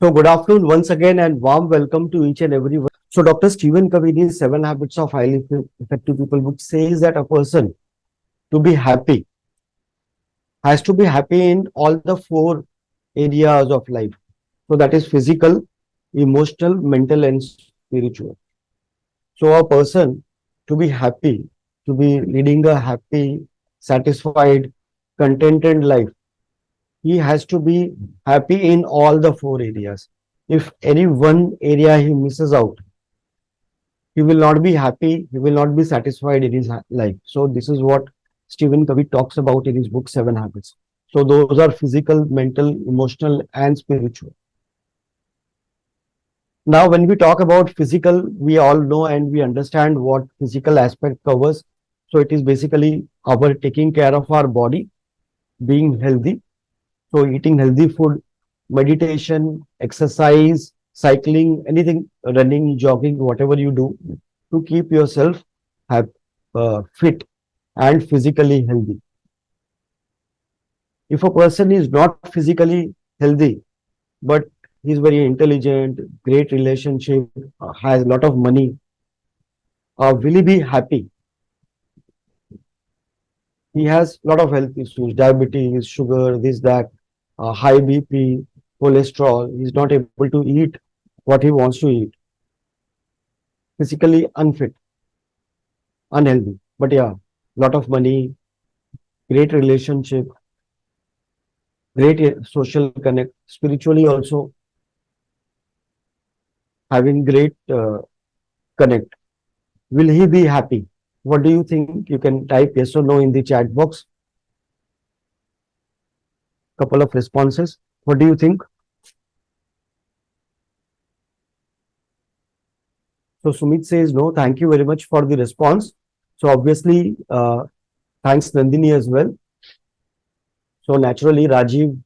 So, good afternoon once again, and warm welcome to each and everyone. So, Dr. Stephen Covey's Seven Habits of Highly Effective People book says that a person to be happy has to be happy in all the four areas of life. So, that is physical, emotional, mental, and spiritual. So, a person to be happy, to be leading a happy, satisfied, contented life, he has to be happy in all the four areas. If any one area he misses out, he will not be happy, he will not be satisfied in his life. So this is what Stephen Covey talks about in his book Seven Habits. So those are physical, mental, emotional, and spiritual. Now, when we talk about physical, we all know and we understand what physical aspect covers. So it is basically our taking care of our body, being healthy. So eating healthy food, meditation, exercise, cycling, anything, running, jogging, whatever you do to keep yourself fit and physically healthy. If a person is not physically healthy, but he's very intelligent, great relationship, has a lot of money, will he be happy? He has a lot of health issues, diabetes, sugar, this, that, high BP, cholesterol. He's not able to eat what he wants to eat. Physically unfit, unhealthy. But yeah, lot of money, great relationship, great social connect, spiritually also having great connect. Will he be happy? What do you think? You can type yes or no in the chat box. Couple of responses. What do you think? So Sumit says no. Thank you very much for the response. So obviously, thanks Nandini as well. So naturally, Rajiv,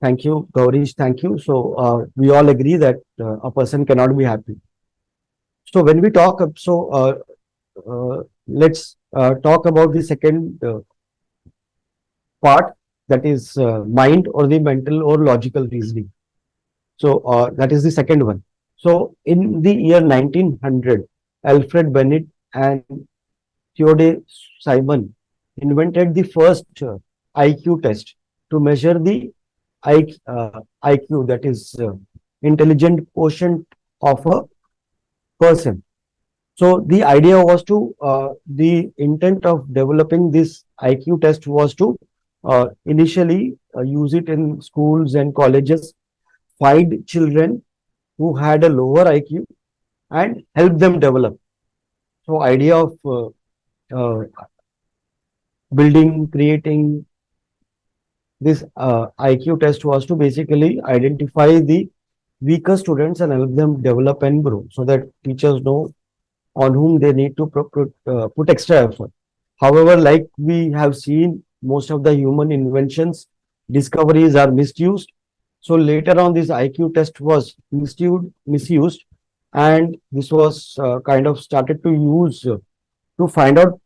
thank you. Gaurish, thank you. So we all agree that a person cannot be happy. So when we talk, let's talk about the second part, that is mind or the mental or logical reasoning. So that is the second one. So in the year 1900, Alfred Bennett and Theodore Simon invented the first IQ test to measure the IQ, that is intelligent quotient of a person. So the idea was to, the intent of developing this IQ test was to initially use it in schools and colleges, find children who had a lower IQ and help them develop. So idea of uh, building, creating this IQ test was to basically identify the weaker students and help them develop and grow so that teachers know on whom they need to put extra effort. However, like we have seen, most of the human inventions, discoveries are misused. So later on, this IQ test was misused, and this was kind of started to use to find out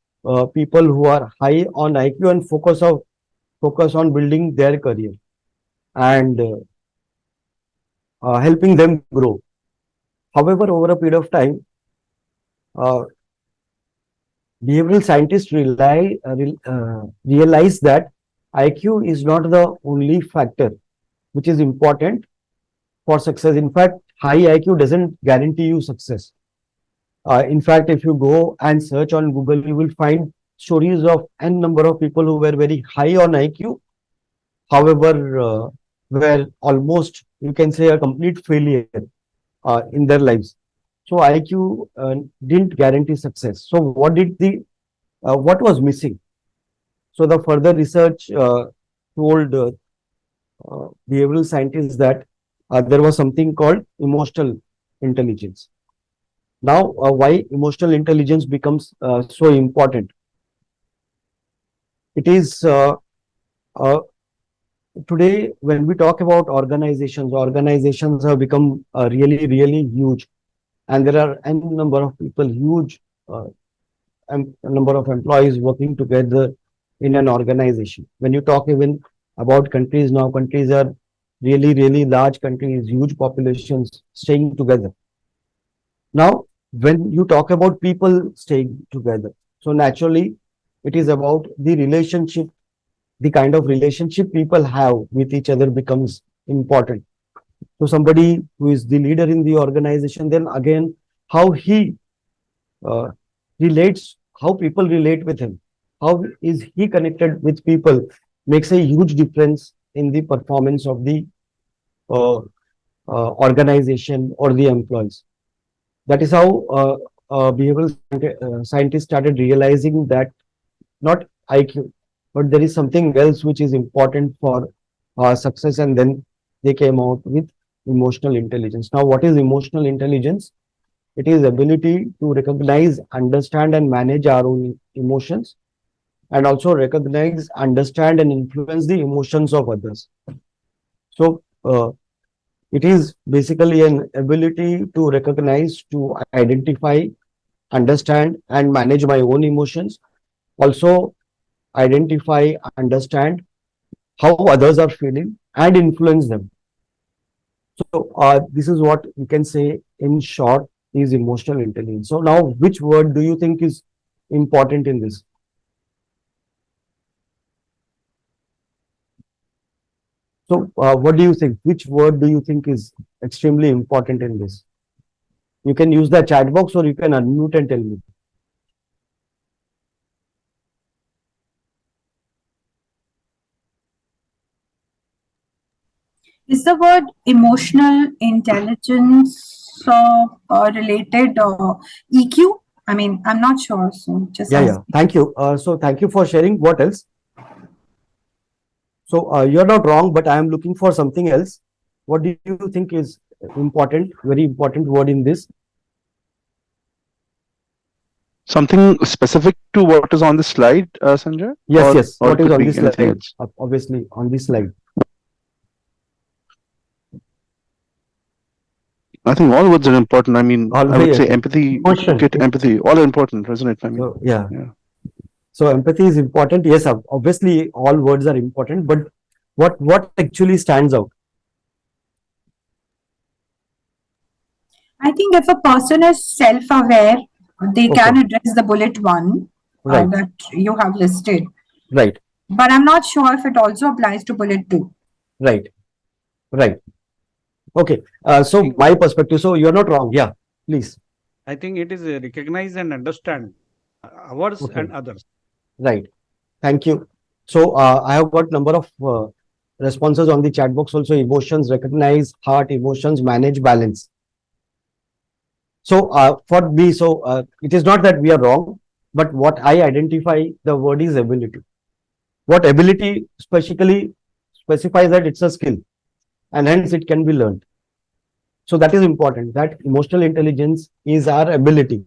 people who are high on IQ and focus on building their career and helping them grow. However, over a period of time, uh, behavioral scientists realize that IQ is not the only factor which is important for success. In fact, high IQ doesn't guarantee you success. In fact, if you go and search on Google, you will find stories of n number of people who were very high on IQ, however, were almost, you can say, a complete failure in their lives. So IQ didn't guarantee success. So what was missing? So the further research told behavioral scientists that there was something called emotional intelligence. Now, why emotional intelligence becomes so important? It is uh, today when we talk about organizations have become really huge, and there are n number of people, huge number of employees working together in an organization. When you talk even about countries now, countries are really large countries, huge populations staying together. Now, when you talk about people staying together, so naturally it is about the relationship, the kind of relationship people have with each other becomes important. So somebody who is the leader in the organization, then again, how he uh, relates, how people relate with him, how is he connected with people makes a huge difference in the performance of the uh, organization or the employees. That is how scientists started realizing that not IQ, but there is something else which is important for success, and then they came out with emotional intelligence. Now, what is emotional intelligence? It is ability to recognize, understand, and manage our own emotions, and also recognize, understand, and influence the emotions of others. So, it is basically an ability to recognize, to identify, understand, and manage my own emotions. Also, identify, understand how others are feeling, and influence them. So, this is what you can say in short is emotional intelligence. So, now which word do you think is important in this? So, what do you think? Which word do you think is extremely important in this? You can use the chat box or you can unmute and tell me. Is the word emotional intelligence related EQ? I mean, I'm not sure, so just Yeah, yeah. ask. Thank you. So, thank you for sharing. What else? So, you're not wrong, but I am looking for something else. What do you think is important, very important word in this? Something specific to what is on the slide, Sanjay, Yes, yes. or What it is could on be this anything slide? else. Obviously, on this slide. I think all words are important. I mean, All I would very say empathy, emotion. get empathy. All are important, isn't it? I mean, So, yeah. yeah. So, empathy is important. Yes, obviously, all words are important, but what actually stands out? I think if a person is self-aware, they Okay. can address the bullet one Right. that you have listed. Right. But I'm not sure if it also applies to bullet two. Right. Right. Okay. I So, think my perspective. So, you're not wrong. Yeah. Please. I think it is recognize and understand ours Okay. and others. Right. Thank you. So, I have got number of responses on the chat box also. Emotions, recognize, heart, emotions, manage, balance. So, for me, so it is not that we are wrong, but what I identify the word is ability. What ability specifically specifies that it's a skill, and hence it can be learned. So that is important. That emotional intelligence is our ability,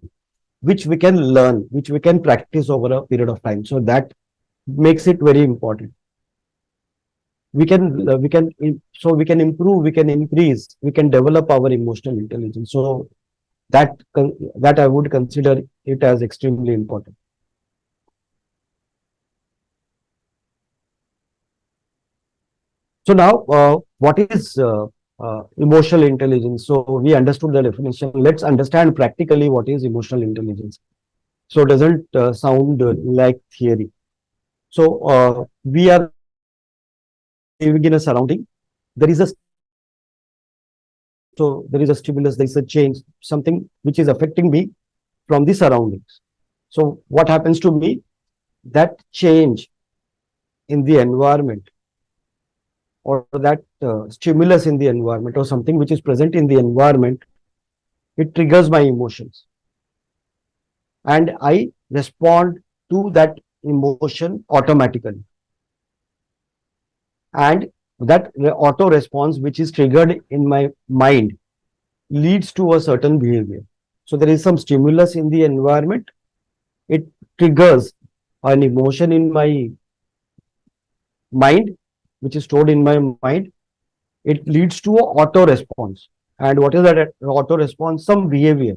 which we can learn, which we can practice over a period of time. So that makes it very important. So we can improve, we can increase, we can develop our emotional intelligence. So that I would consider it as extremely important. So now, what is emotional intelligence? So we understood the definition. Let's understand practically what is emotional intelligence. So it doesn't sound like theory. So we are living in a surrounding. There is a there is a stimulus. There is a change, something which is affecting me from the surroundings. So what happens to me? That change in the environment or that stimulus in the environment or something which is present in the environment, it triggers my emotions and I respond to that emotion automatically. And that auto response, which is triggered in my mind, leads to a certain behavior. So there is some stimulus in the environment, it triggers an emotion in my mind, which is stored in my mind. It leads to a auto response. And what is that auto response? Some behavior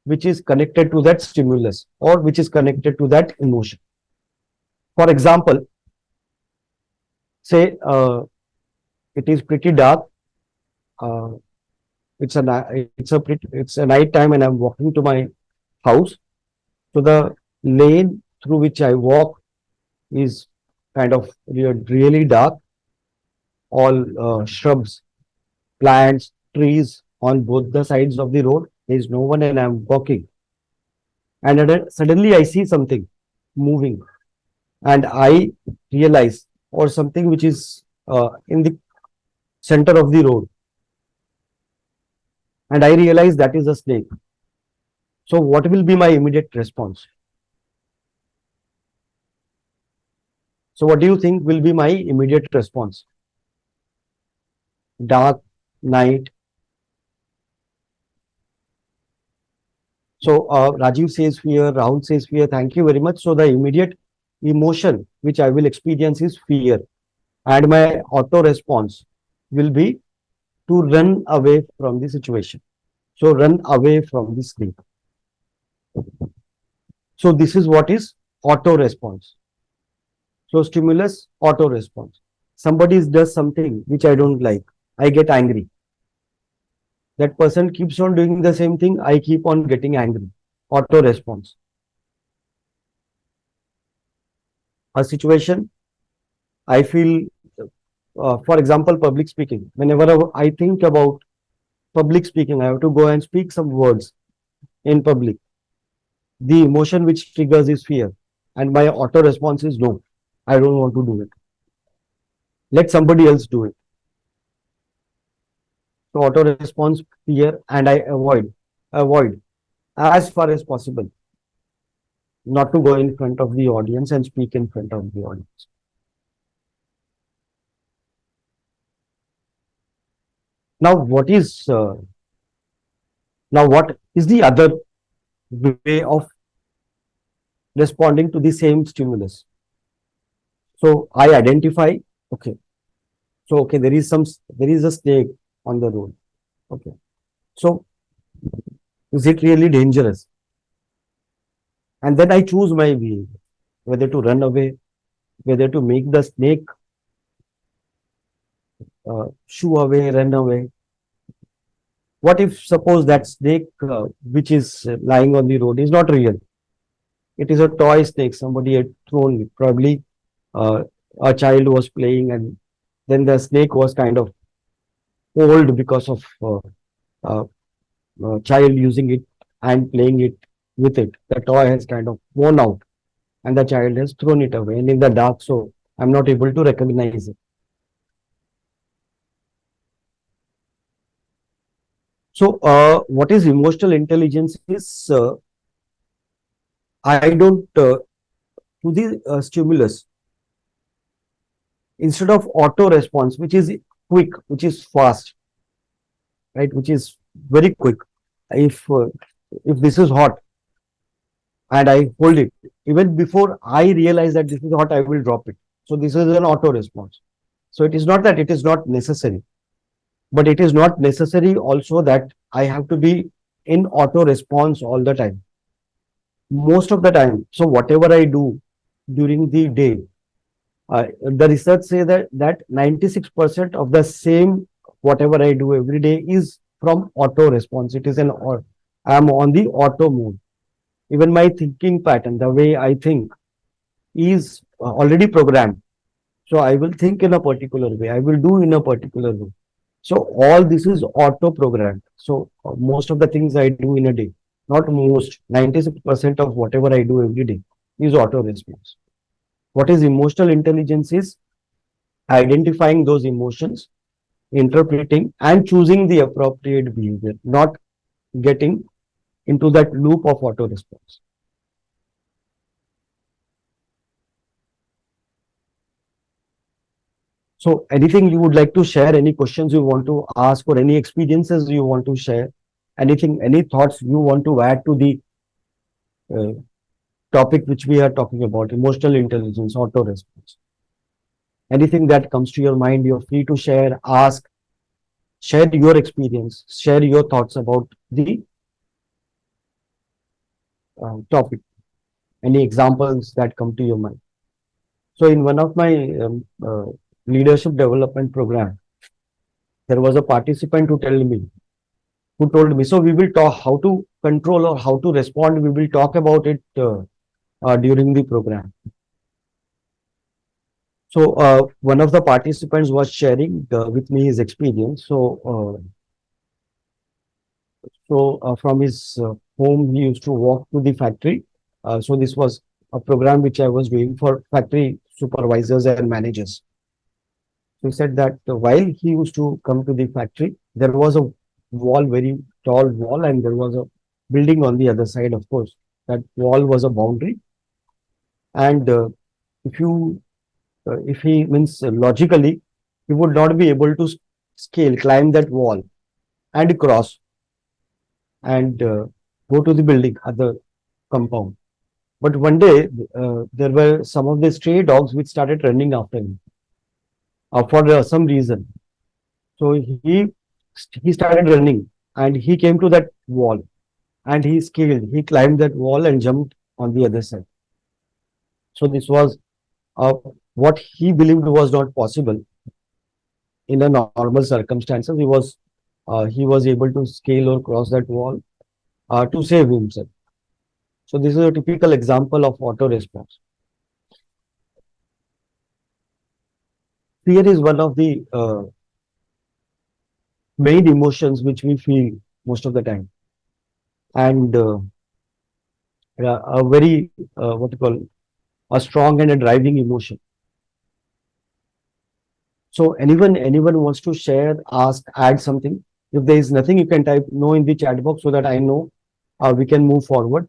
which is connected to that stimulus or which is connected to that emotion. For example, say It is pretty dark. Uh, it's a night time, and I'm walking to my house. So the lane through which I walk is kind of really dark. All shrubs, plants, trees on both the sides of the road. There is no one, and I'm walking. And then suddenly I see something moving, and I realize, or something which is in the center of the road, and I realize that is a snake. So what will be my immediate response? So what do you think will be my immediate response? Dark night. So Rajiv says fear, Rahul says fear. Thank you very much. So the immediate emotion which I will experience is fear, and my auto response will be to run away from the situation. So run away from the snake. So this is what is auto response. So stimulus, auto response. Somebody does something which I don't like. I get angry. That person keeps on doing the same thing. I keep on getting angry. Auto response. A situation, I feel, for example, public speaking. Whenever I think about public speaking, I have to go and speak some words in public. The emotion which triggers is fear. And my auto response is no, I don't want to do it. Let somebody else do it. So auto response, fear, and I avoid as far as possible not to go in front of the audience and speak in front of the audience. Now, what is the other way of responding to the same stimulus? So I identify, okay. So okay, there is a snake on the road. Okay. So is it really dangerous? And then I choose my behavior, whether to run away, whether to make the snake shoo away, run away. What if suppose that snake which is lying on the road is not real? It is a toy snake somebody had thrown it. Probably a child was playing, and then the snake was kind of old because of uh, child using it and playing it with it. The toy has kind of worn out, and the child has thrown it away, and in the dark, so I'm not able to recognize it. So what is emotional intelligence is I don't to the stimulus, instead of auto response, which is quick, which is fast, right, which is very quick. If this is hot and I hold it, even before I realize that this is hot, I will drop it. So this is an auto response. So it is not that it is not necessary, but it is not necessary also that I have to be in auto response all the time. Most of the time, so whatever I do during the day, the research say that 96% of the same whatever I do every day is from auto response. It is I'm on the auto mode. Even my thinking pattern, the way I think, is already programmed. So I will think in a particular way. I will do in a particular way. So all this is auto programmed. So most of the things I do in a day, not most, 96% of whatever I do every day is auto response. What is emotional intelligence is identifying those emotions, interpreting and choosing the appropriate behavior, not getting into that loop of auto response. So anything you would like to share, any questions you want to ask, or any experiences you want to share, anything, any thoughts you want to add to the uh, topic which we are talking about, emotional intelligence, auto response. Anything that comes to your mind, you're free to share, ask, share your experience, share your thoughts about the topic. Any examples that come to your mind. So in one of my leadership development program, there was a participant who told me, so we will talk how to control or how to respond. We will talk about it during the program. So one of the participants was sharing with me his experience. From his home, he used to walk to the factory. So this was a program which I was doing for factory supervisors and managers. So he said that while he used to come to the factory, there was a wall, very tall wall, and there was a building on the other side. Of course, that wall was a boundary, and if he means logically, he would not be able to climb that wall and cross and go to the building at the compound. But one day, there were some of the stray dogs which started running after him for some reason. So he started running and he came to that wall and he scaled. He climbed that wall and jumped on the other side. So this was uh, what he believed was not possible in a normal circumstances. He was able to scale or cross that wall to save himself. So this is a typical example of auto response. Fear is one of the main emotions which we feel most of the time, and a very what you call a strong and a driving emotion. So anyone wants to share, ask, add something? If there is nothing, you can type no in the chat box so that I know we can move forward.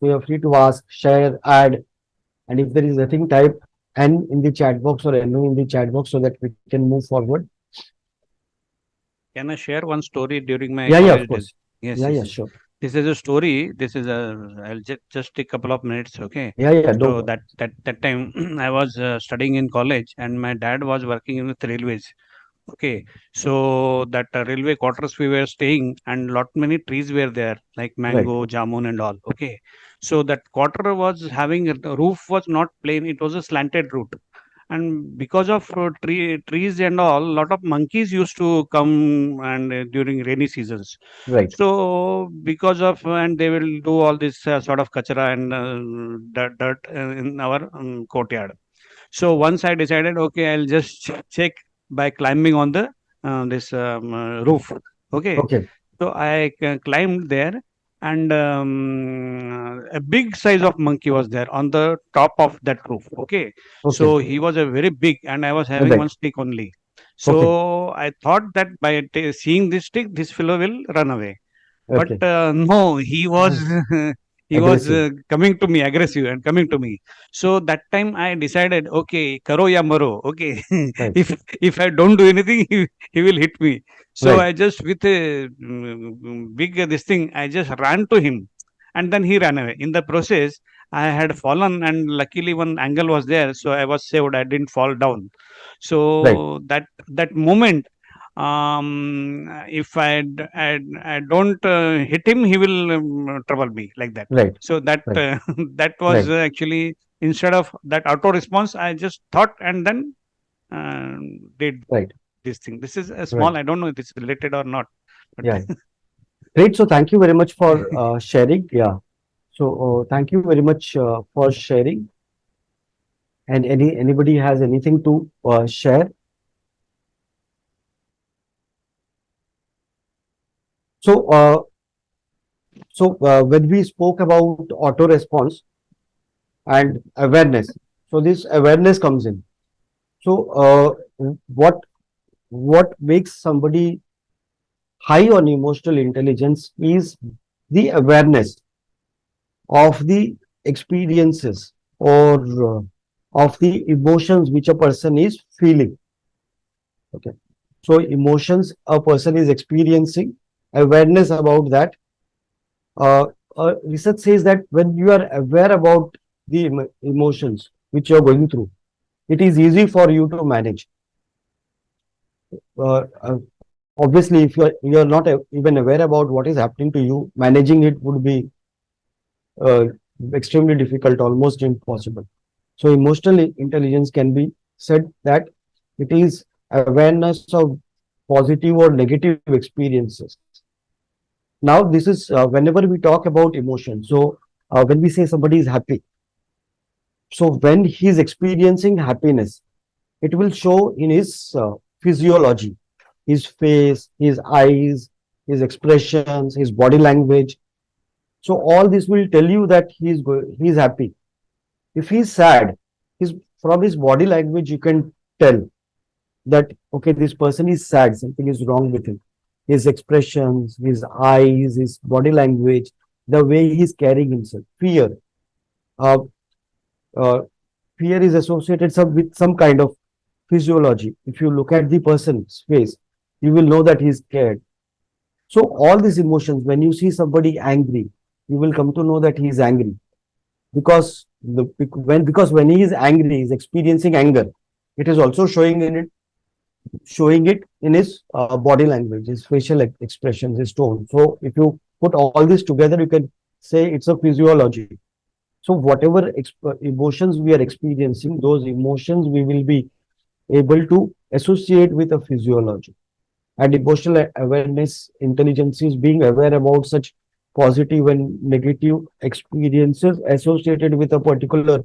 So you are free to ask, share, add, and if there is nothing, type N in the chat box or NO in the chat box so that we can move forward. Can I share one story during my Yeah, college of days? course. Yes, Yeah, yes, yeah, yes. sure. This is a story. I'll just take a couple of minutes, okay? Yeah, So no. that time I was studying in college, and my dad was working in the railways. Okay, so that railway quarters we were staying, and lot many trees were there, like Right, mango, jamun, and all. Okay, so that quarter was having the roof was not plain; it was a slanted roof, and because of trees and all, lot of monkeys used to come and during rainy seasons. right, So because of and they will do all this sort of kachara and dirt in our courtyard. So once I decided, okay, I'll just check by climbing on the this roof. Okay, okay, so I climbed there, and a big size of monkey was there on the top of that roof. Okay, okay, so he was a very big, and I was having right, one stick only. okay, So I thought that by seeing this stick, this fellow will run away. But okay. no, he was he was Aggressive, coming to me, aggressive and coming to me. So that time I decided, okay, karo ya maro, okay. right, If I don't do anything, he will hit me. So right, I just with a big this thing, I just ran to him, and then he ran away. In the process, I had fallen, and luckily one angle was there, so I was saved. I didn't fall down. So right, that moment, if I don't hit him, he will trouble me like that. right, So that right, that was right, actually, instead of that auto response, I just thought and then uh, did right, this thing. This is a right. small. I don't know if it's related or not, but Yeah, great. So thank you very much for sharing. Yeah. So thank you very much for sharing. And anybody has anything to share? So when we spoke about auto response and awareness, so this awareness comes in. So what makes somebody high on emotional intelligence is the awareness of the experiences or of the emotions which a person is feeling. Okay. So emotions a person is experiencing, awareness about that. Uh, Research says that when you are aware about the emotions which you are going through, it is easy for you to manage. For Obviously, if you're not even aware about what is happening to you, managing it would be uh, extremely difficult, almost impossible. So emotional intelligence can be said that it is awareness of positive or negative experiences. Now, this is whenever we talk about emotion. So when we say somebody is happy, so when he is experiencing happiness, it will show in his physiology, his face, his eyes, his expressions, his body language. So all this will tell you that he is happy. If he is sad, his from his body language you can tell that okay, this person is sad, something is wrong with him. His expressions, his eyes, his body language, the way he is carrying himself. Uh, uh, Fear is associated with some kind of physiology. If you look at the person's face, you will know that he is scared. So all these emotions, when you see somebody angry, you will come to know that he is angry because when he is angry, he is experiencing anger. It is also showing it in his body language, his facial expressions, his tone. So if you put all this together, you can say it's a physiology. So whatever emotions we are experiencing, those emotions we will be able to associate with a physiology. And emotional awareness intelligence is being aware about such positive and negative experiences associated with a particular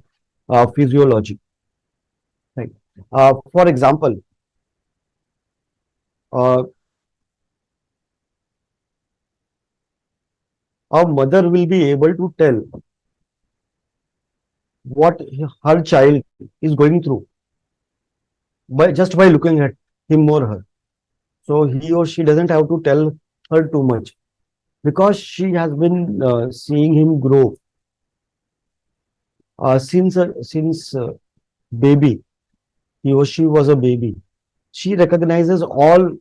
physiology. Right. For example, uh, a mother will be able to tell what her child is going through by looking at him or her. So he or she doesn't have to tell her too much because she has been seeing him grow since baby. He or she was a baby. She recognizes all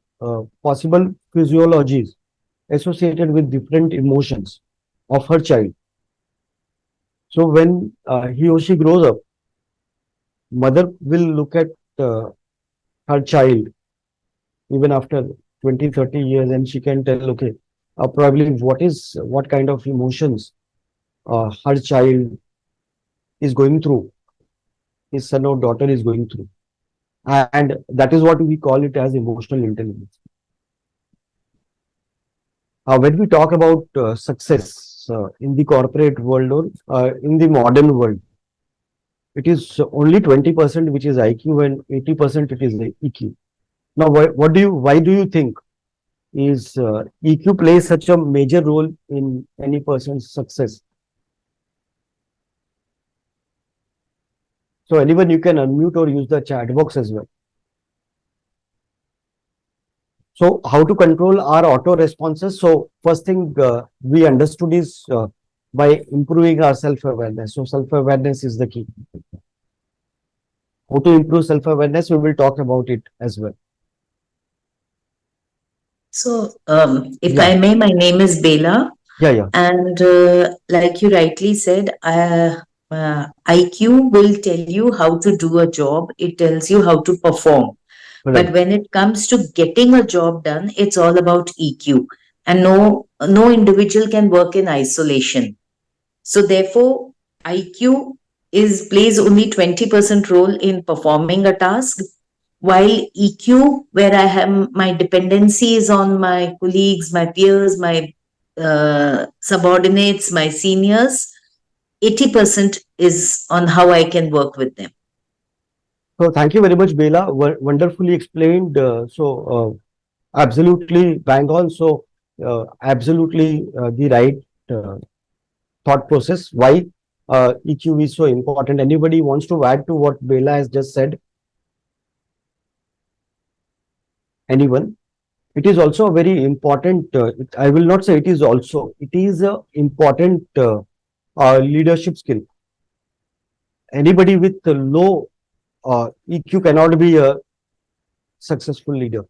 possible physiologies associated with different emotions of her child. So when he or she grows up, mother will look at her child even after 20, 30 years and she can tell, okay, probably what kind of emotions her child is going through, his son or daughter is going through. And that is what we call it as emotional intelligence. When we talk about success in the corporate world or in the modern world, it is only 20% which is IQ and 80% it is EQ. Now, why do you think is EQ plays such a major role in any person's success? So anyone, you can unmute or use the chat box as well. So how to control our auto responses? So first thing we understood is by improving our self-awareness. So self-awareness is the key. How to improve self-awareness? We will talk about it as well. So, if Yeah. I may, my name is Bela, Yeah. and like you rightly said, IQ will tell you how to do a job. It tells you how to perform. Right. But when it comes to getting a job done, it's all about EQ, and no individual can work in isolation. So therefore, IQ plays only 20% role in performing a task, while EQ, where I have my dependency is on my colleagues, my peers, my subordinates, my seniors, 80% is on how I can work with them. So thank you very much, Bela. Wonderfully explained. Absolutely bang on. So absolutely the right thought process. Why EQ is so important? Anybody wants to add to what Bela has just said? Anyone? It is also a very important. I will not say it is also. It is a important leadership skill. Anybody with low EQ cannot be a successful leader.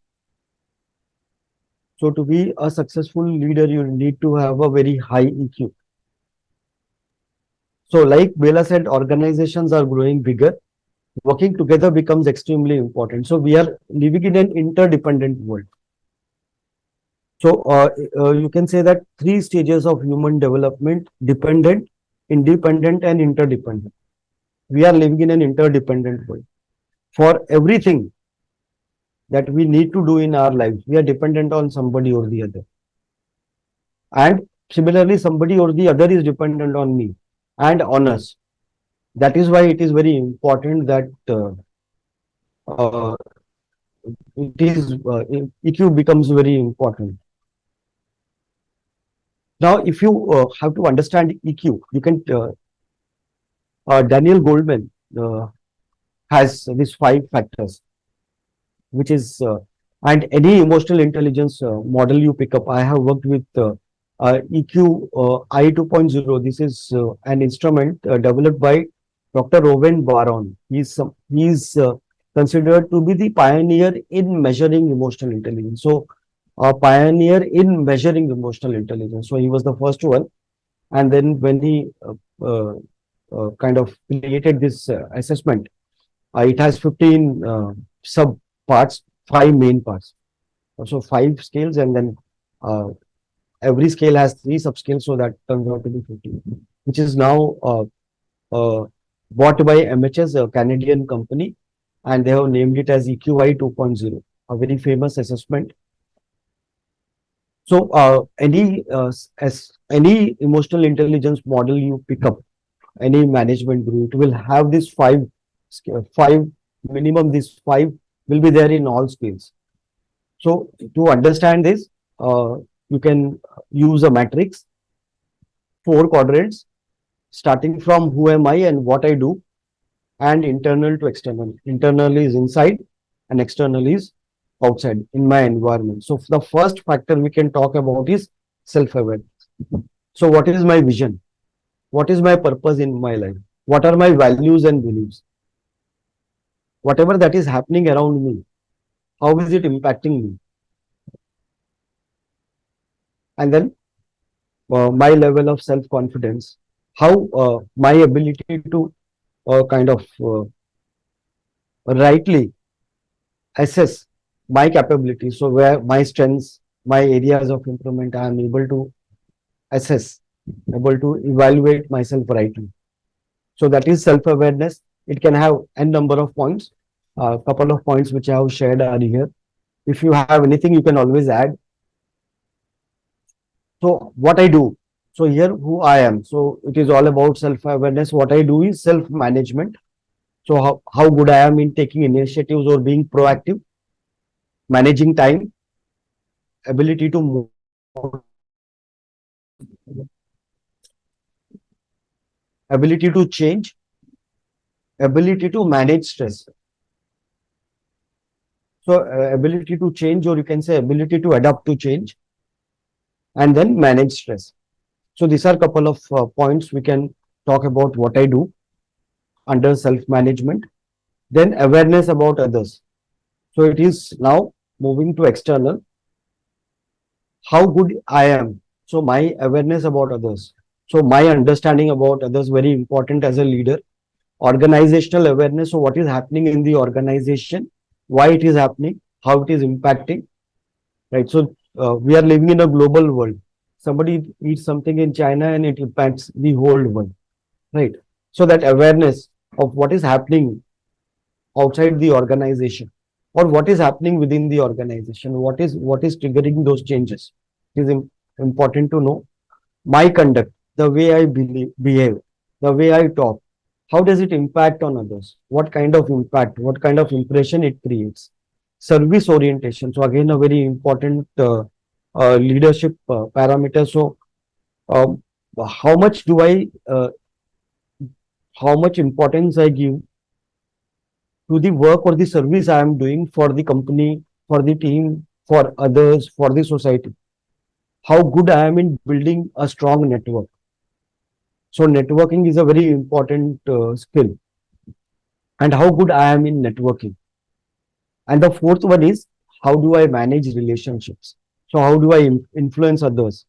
So to be a successful leader, you need to have a very high EQ. So like Bela said, organizations are growing bigger. Working together becomes extremely important. So we are living in an interdependent world. So you can say that three stages of human development: dependent, independent, and interdependent. We are living in an interdependent world. For everything that we need to do in our lives, we are dependent on somebody or the other. And similarly, somebody or the other is dependent on me and on us. That is why it is very important that uh, it is EQ becomes very important. Now, if you have to understand EQ, you can Daniel Goldman has these five factors, which is and any emotional intelligence model you pick up. I have worked with EQ I 2.0. This is an instrument developed by Dr. Owen Baron. He's considered to be the pioneer in measuring emotional intelligence. So, a pioneer in measuring emotional intelligence. So he was the first one, and then when he kind of created this assessment, it has 15 sub parts, five main parts. So five scales, and then uh, every scale has three subscales, so that turns out to be 15, which is now uh, bought by MHS, a Canadian company, and they have named it as EQI 2.0, a very famous assessment. So any emotional intelligence model you pick up, any management group, it will have this five minimum. These five will be there in all scales. So to understand this, you can use a matrix, four quadrants, starting from who am I and what I do, and internal to external. Internal is inside, and external is outside in my environment. So the first factor we can talk about is self-awareness. So what is my vision? What is my purpose in my life? What are my values and beliefs? Whatever that is happening around me, how is it impacting me? And then my level of self-confidence, how my ability to kind of rightly assess my capabilities. So where my strengths, my areas of improvement, I am able to assess, able to evaluate myself rightly. So that is self-awareness. It can have n number of points. A couple of points which I have shared are here. If you have anything, you can always add. So what I do. So here who I am. So it is all about self-awareness. What I do is self-management. So how good I am in taking initiatives or being proactive, managing time, ability to ability to change, ability to manage stress. So ability to change, or you can say ability to adapt to change, and then manage stress. So these are a couple of points we can talk about what I do under self-management. Then awareness about others. So it is now moving to external. How good I am. So my awareness about others. So my understanding about others, very important as a leader. Organizational awareness. So what is happening in the organization, why it is happening, how it is impacting, right? So we are living in a global world. Somebody eats something in China and it impacts the whole world, right? So that awareness of what is happening outside the organization, or what is happening within the organization, what is triggering those changes, it is important to know. My conduct, the way I behave, the way I talk, how does it impact on others? What kind of impact, what kind of impression it creates? Service orientation. So again, a very important leadership parameter. So how much do how much importance I give to the work or the service I am doing for the company, for the team, for others, for the society? How good I am in building a strong network. So networking is a very important skill, and how good I am in networking. And the fourth one is, how do I manage relationships? So how do I influence others?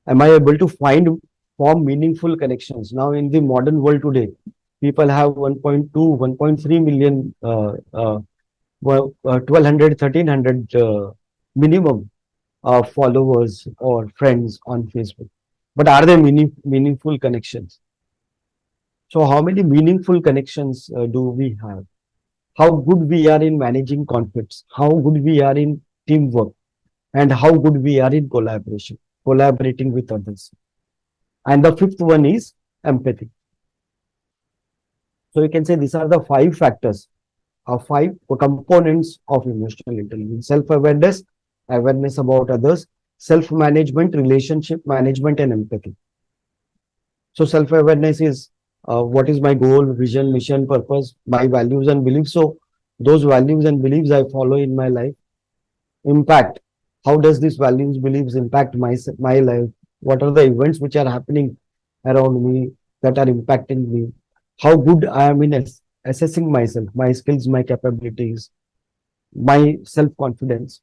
Am I able to form meaningful connections? Now in the modern world today, people have 1.2, 1.3 million, 1200, 1300 minimum followers or friends on Facebook, but are they meaningful connections? So how many meaningful connections do we have? How good we are in managing conflicts, how good we are in teamwork, and how good we are in collaborating with others. And the fifth one is empathy. So you can say these are the five factors, five components of emotional intelligence: self-awareness, awareness about others, self-management, relationship management, and empathy. So self-awareness is what is my goal, vision, mission, purpose, my values and beliefs. So those values and beliefs I follow in my life. Impact. How does these values, beliefs impact my life? What are the events which are happening around me that are impacting me? How good I am in assessing myself, my skills, my capabilities, my self-confidence.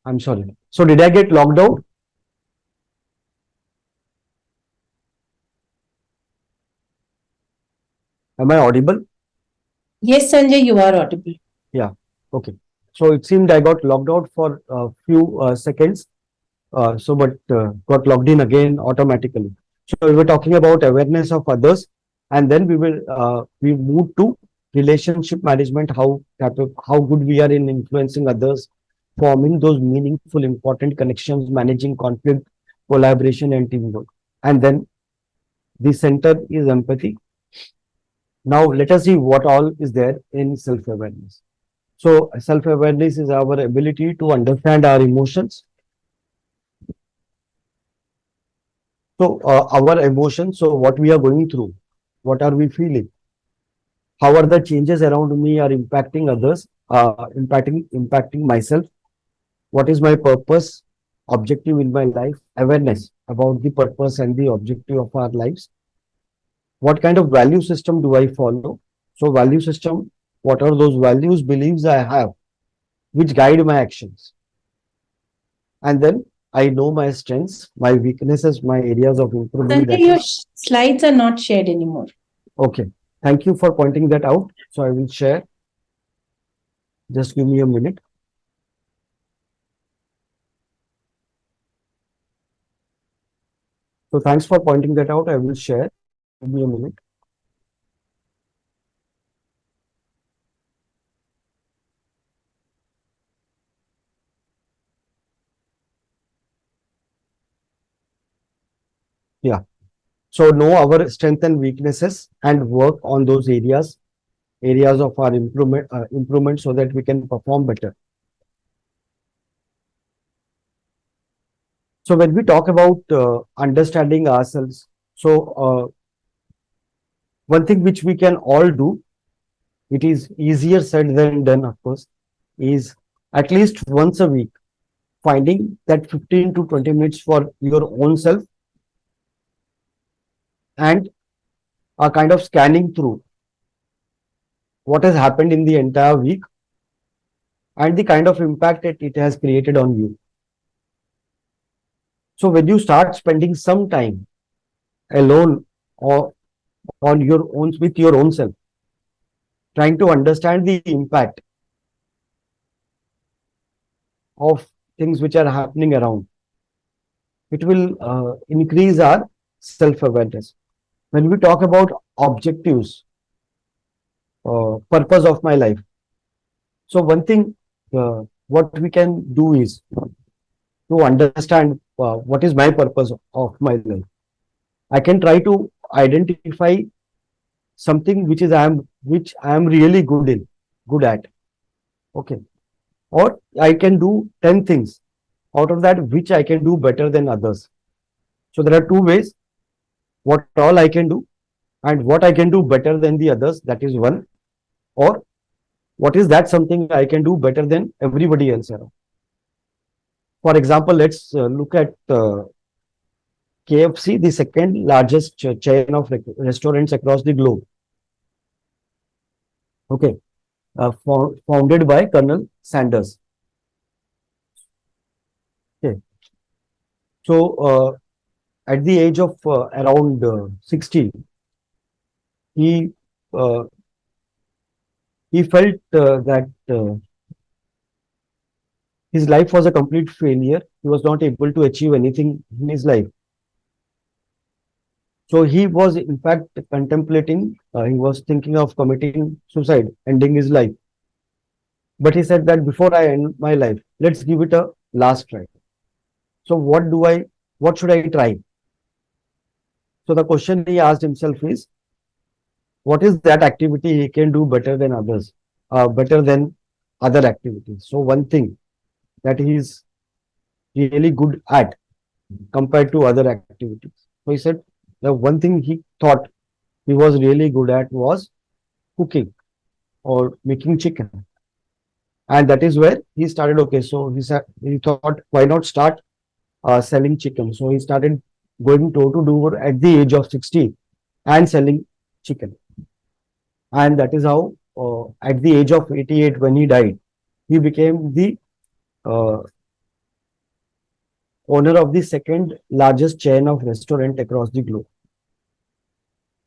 I'm sorry. So did I get logged out? Am I audible? Yes, Sanjay, you are audible. Yeah. Okay. So it seemed I got logged out for a few seconds. But got logged in again automatically. So we were talking about awareness of others, and then we moved to relationship management. How good we are in influencing others, forming those meaningful, important connections, managing conflict, collaboration, and teamwork. And then the center is empathy. Now let us see what all is there in self-awareness. So self-awareness is our ability to understand our emotions. So our emotions, so what we are going through, what are we feeling? How are the changes around me are impacting others, impacting myself? What is my purpose, objective in my life? Awareness about the purpose and the objective of our lives. What kind of value system do I follow? So value system, what are those values, beliefs I have, which guide my actions? And then I know my strengths, my weaknesses, my areas of improvement. Sanjay, your slides are not shared anymore. Okay. Thank you for pointing that out. So I will share. Just give me a minute. So thanks for pointing that out. I will share. Give me a minute. Yeah. So know our strengths and weaknesses and work on those areas of our improvement so that we can perform better. So when we talk about understanding ourselves, so one thing which we can all do, it is easier said than done, of course, is at least once a week finding that 15 to 20 minutes for your own self and a kind of scanning through what has happened in the entire week and the kind of impact it has created on you. So when you start spending some time alone or on your own with your own self, trying to understand the impact of things which are happening around, it will increase our self-awareness. When we talk about objectives, purpose of my life, so one thing what we can do is to understand what is my purpose of my life. I can try to identify something which I am really good at. Okay. Or I can do 10 things out of that which I can do better than others. So there are two ways: what all I can do and what I can do better than the others. That is one. Or what is that something I can do better than everybody else around. For example, let's look at KFC, the second largest chain of restaurants across the globe. Okay, founded by Colonel Sanders. Okay, so at the age of around 60, he uh, he felt that his life was a complete failure. He was not able to achieve anything in his life. So he was in fact contemplating, he was thinking of committing suicide, ending his life. But he said that before I end my life, let's give it a last try. So what should I try? So the question he asked himself is, what is that activity he can do better than others, better than other activities? So one thing that he is really good at compared to other activities. So he said the one thing he thought he was really good at was cooking or making chicken. And that is where he started. Okay, so he thought, why not start selling chicken? So he started going door to door at the age of 60 and selling chicken. And that is how, at the age of 88, when he died, he became the uh, owner of the second largest chain of restaurant across the globe.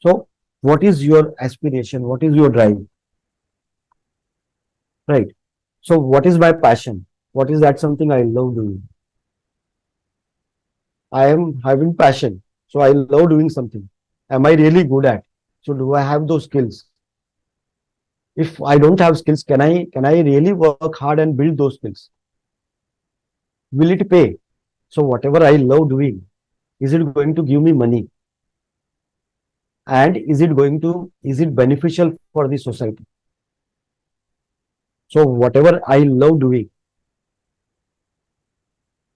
So, what is your aspiration? What is your drive? Right. So, what is my passion? What is that something I love doing? I am having passion. So, I love doing something. Am I really good at? So, do I have those skills? If I don't have skills, can I really work hard and build those skills? Will it pay? So, whatever I love doing, is it going to give me money? And is it beneficial for the society? So, whatever I love doing,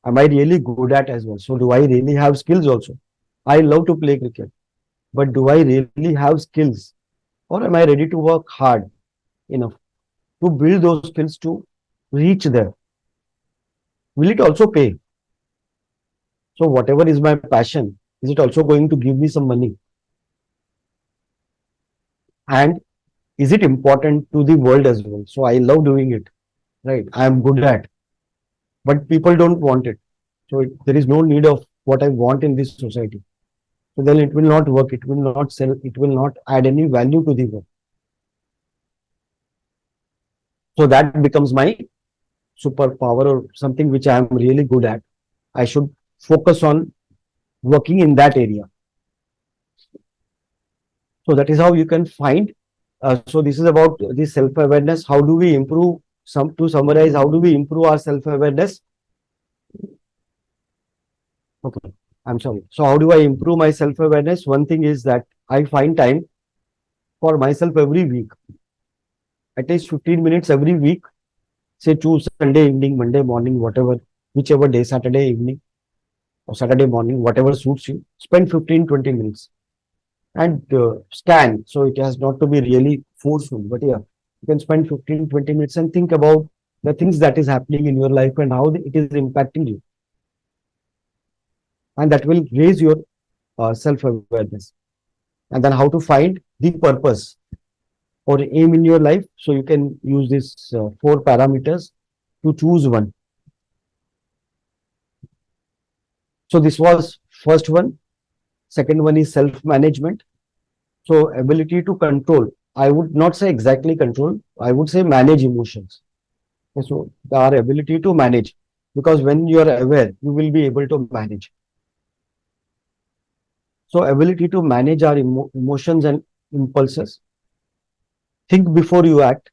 am I really good at as well? So do I really have skills also? I love to play cricket, but do I really have skills, or am I ready to work hard enough to build those skills to reach there? Will it also pay? So whatever is my passion, is it also going to give me some money? And is it important to the world as well? So I love doing it, right? I am good at, but people don't want it. So there is no need of what I want in this society. So then it will not work, it will not sell, it will not add any value to the work. So that becomes my superpower or something which I am really good at. I should focus on working in that area. So that is how you can find. So this is about the self-awareness. How do we improve? To summarize, how do we improve our self-awareness? Okay, I'm sorry. So how do I improve my self-awareness? One thing is that I find time for myself every week, at least 15 minutes every week. Say choose Sunday evening, Monday morning, whatever, whichever day, Saturday evening or Saturday morning, whatever suits you. Spend 15-20 minutes and scan. So it has not to be really forceful, but yeah, you can spend 15-20 minutes and think about the things that is happening in your life and how it is impacting you. And that will raise your self-awareness. And then how to find the purpose or aim in your life. So you can use these 4 parameters to choose one. So this was first one. Second one is self-management. So ability to control. I would not say exactly control. I would say manage emotions. So our ability to manage, because when you are aware, you will be able to manage. So ability to manage our emotions and impulses. Think before you act.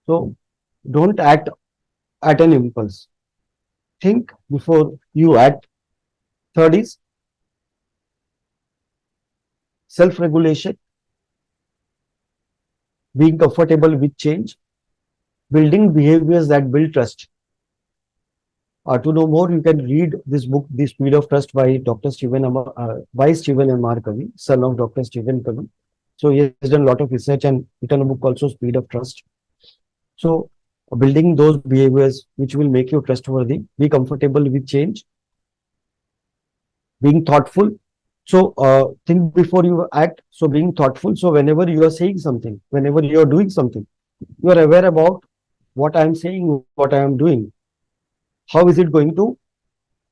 So don't act at an impulse. Think before you act. Third is self-regulation, being comfortable with change, building behaviors that build trust. To know more, you can read this book, The Speed of Trust by by Stephen M.R. Covey, son of Dr. Stephen Covey. So he has done a lot of research and written a book also, Speed of Trust. So building those behaviors which will make you trustworthy, be comfortable with change, being thoughtful. So think before you act. So being thoughtful. So whenever you are saying something, whenever you are doing something, you are aware about what I am saying, what I am doing. How is it going to?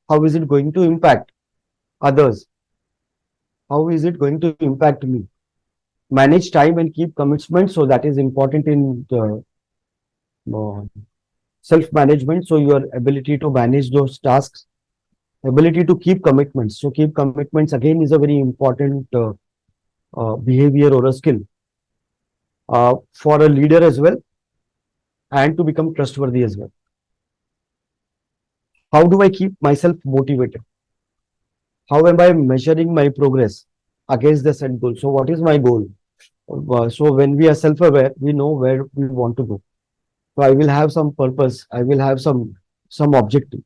How is it going to impact others? How is it going to impact me? Manage time and keep commitment. So that is important in the uh, self-management. So your ability to manage those tasks, ability to keep commitments. So keep commitments again is a very important behavior or a skill for a leader as well, and to become trustworthy as well. How do I keep myself motivated? How am I measuring my progress against the set goal? So what is my goal? So when we are self-aware, we know where we want to go. So I will have some purpose. I will have some objective,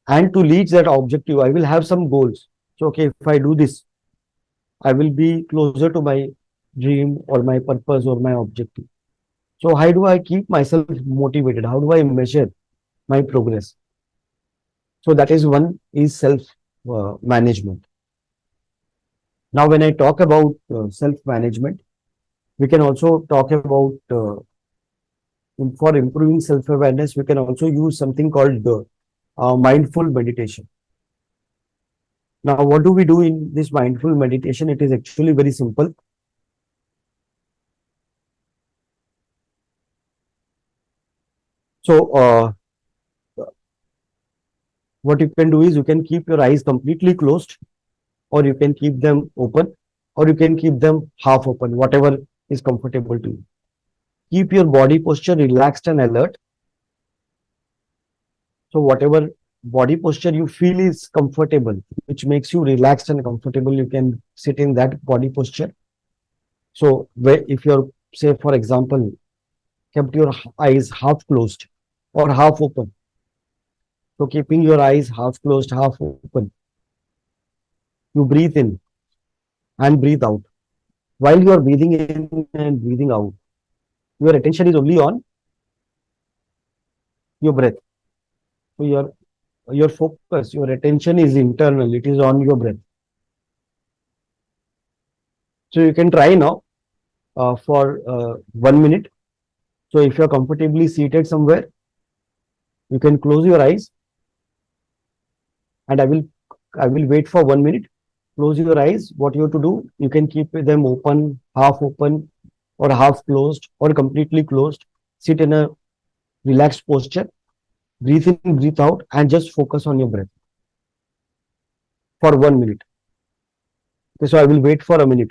and to reach that objective, I will have some goals. So okay, if I do this, I will be closer to my dream or my purpose or my objective. So how do I keep myself motivated? How do I measure my progress? So that is one is self management. Now, when I talk about self management, we can also talk about for improving self awareness. We can also use something called mindful meditation. Now, what do we do in this mindful meditation? It is actually very simple. So, what you can do is you can keep your eyes completely closed, or you can keep them open, or you can keep them half open, whatever is comfortable to you. Keep your body posture relaxed and alert. So, whatever body posture you feel is comfortable, which makes you relaxed and comfortable, you can sit in that body posture. So, if you're, say, for example, kept your eyes half closed or half open. So, keeping your eyes half closed, half open, you breathe in and breathe out. While you are breathing in and breathing out, your attention is only on your breath. So, your focus, your attention is internal, it is on your breath. So, you can try now for 1 minute. So, if you're comfortably seated somewhere, you can close your eyes, and I will wait for 1 minute. Close your eyes. What you have to do, you can keep them open, or half closed, or completely closed. Sit in a relaxed posture. Breathe in, breathe out, and just focus on your breath for 1 minute. Okay, so I will wait for a minute.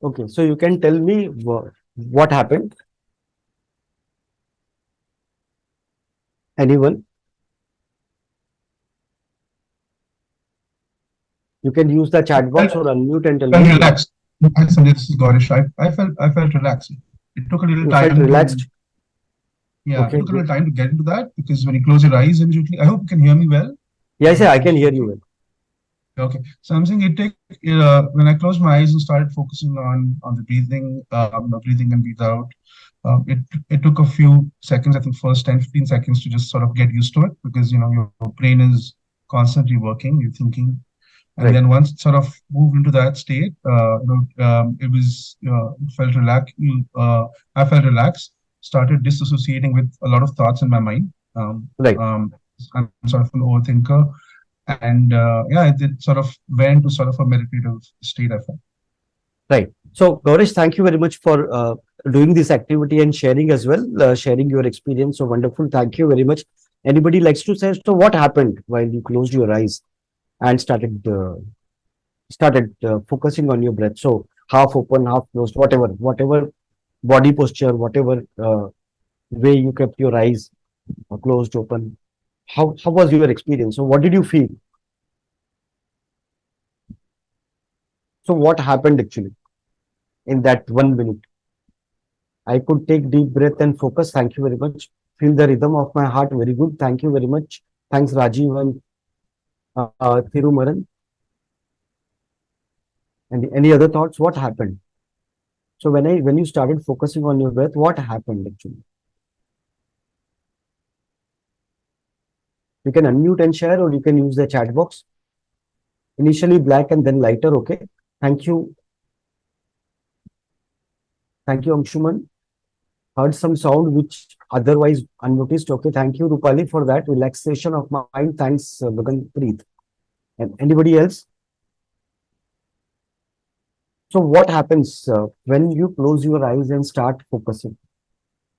Okay, so you can tell me what happened? Anyone? You can use the chat box or unmute and tell Felt me. relaxed. Hi, Sanjay, this is Gaurish. I felt relaxed. It took a little You felt time to, relaxed? yeah, it Okay, took a little good. time to get into that because when you close your eyes immediately, I hope you can hear me well. Yes, I can Is it hear you okay? well. Okay. So I'm saying when I closed my eyes and started focusing on the breathing, breathing and breathe out. It took a few seconds, I think first 10, 15 seconds to just sort of get used to it because your brain is constantly working, you're thinking. And Right, then once it sort of moved into that state, it was felt relaxed. I felt relaxed. Started disassociating with a lot of thoughts in my mind. right, I'm sort of an overthinker, and yeah, it did sort of went to sort of a meditative state. I felt. right. So, Gaurish, thank you very much for doing this activity and sharing as well, sharing your experience. So wonderful. Thank you very much. Anybody likes to say, so what happened while you closed your eyes and started focusing on your breath? So half open, half closed, whatever body posture, whatever way you kept your eyes closed, open. How was your experience? So what did you feel? So what happened actually in that 1 minute? I could take deep breath and focus. Thank you very much. Feel the rhythm of my heart. Very good. Thank you very much. Thanks, Rajiv and Thirumaran. And any other thoughts? What happened? So when you started focusing on your breath, what happened actually? You can unmute and share, or you can use the chat box. Initially black and then lighter. Okay. Thank you. Thank you, Amshuman. Heard some sound which otherwise unnoticed. Okay. Thank you, Rupali, for that relaxation of mind. Thanks, Gaganpreet. And anybody else? So what happens when you close your eyes and start focusing?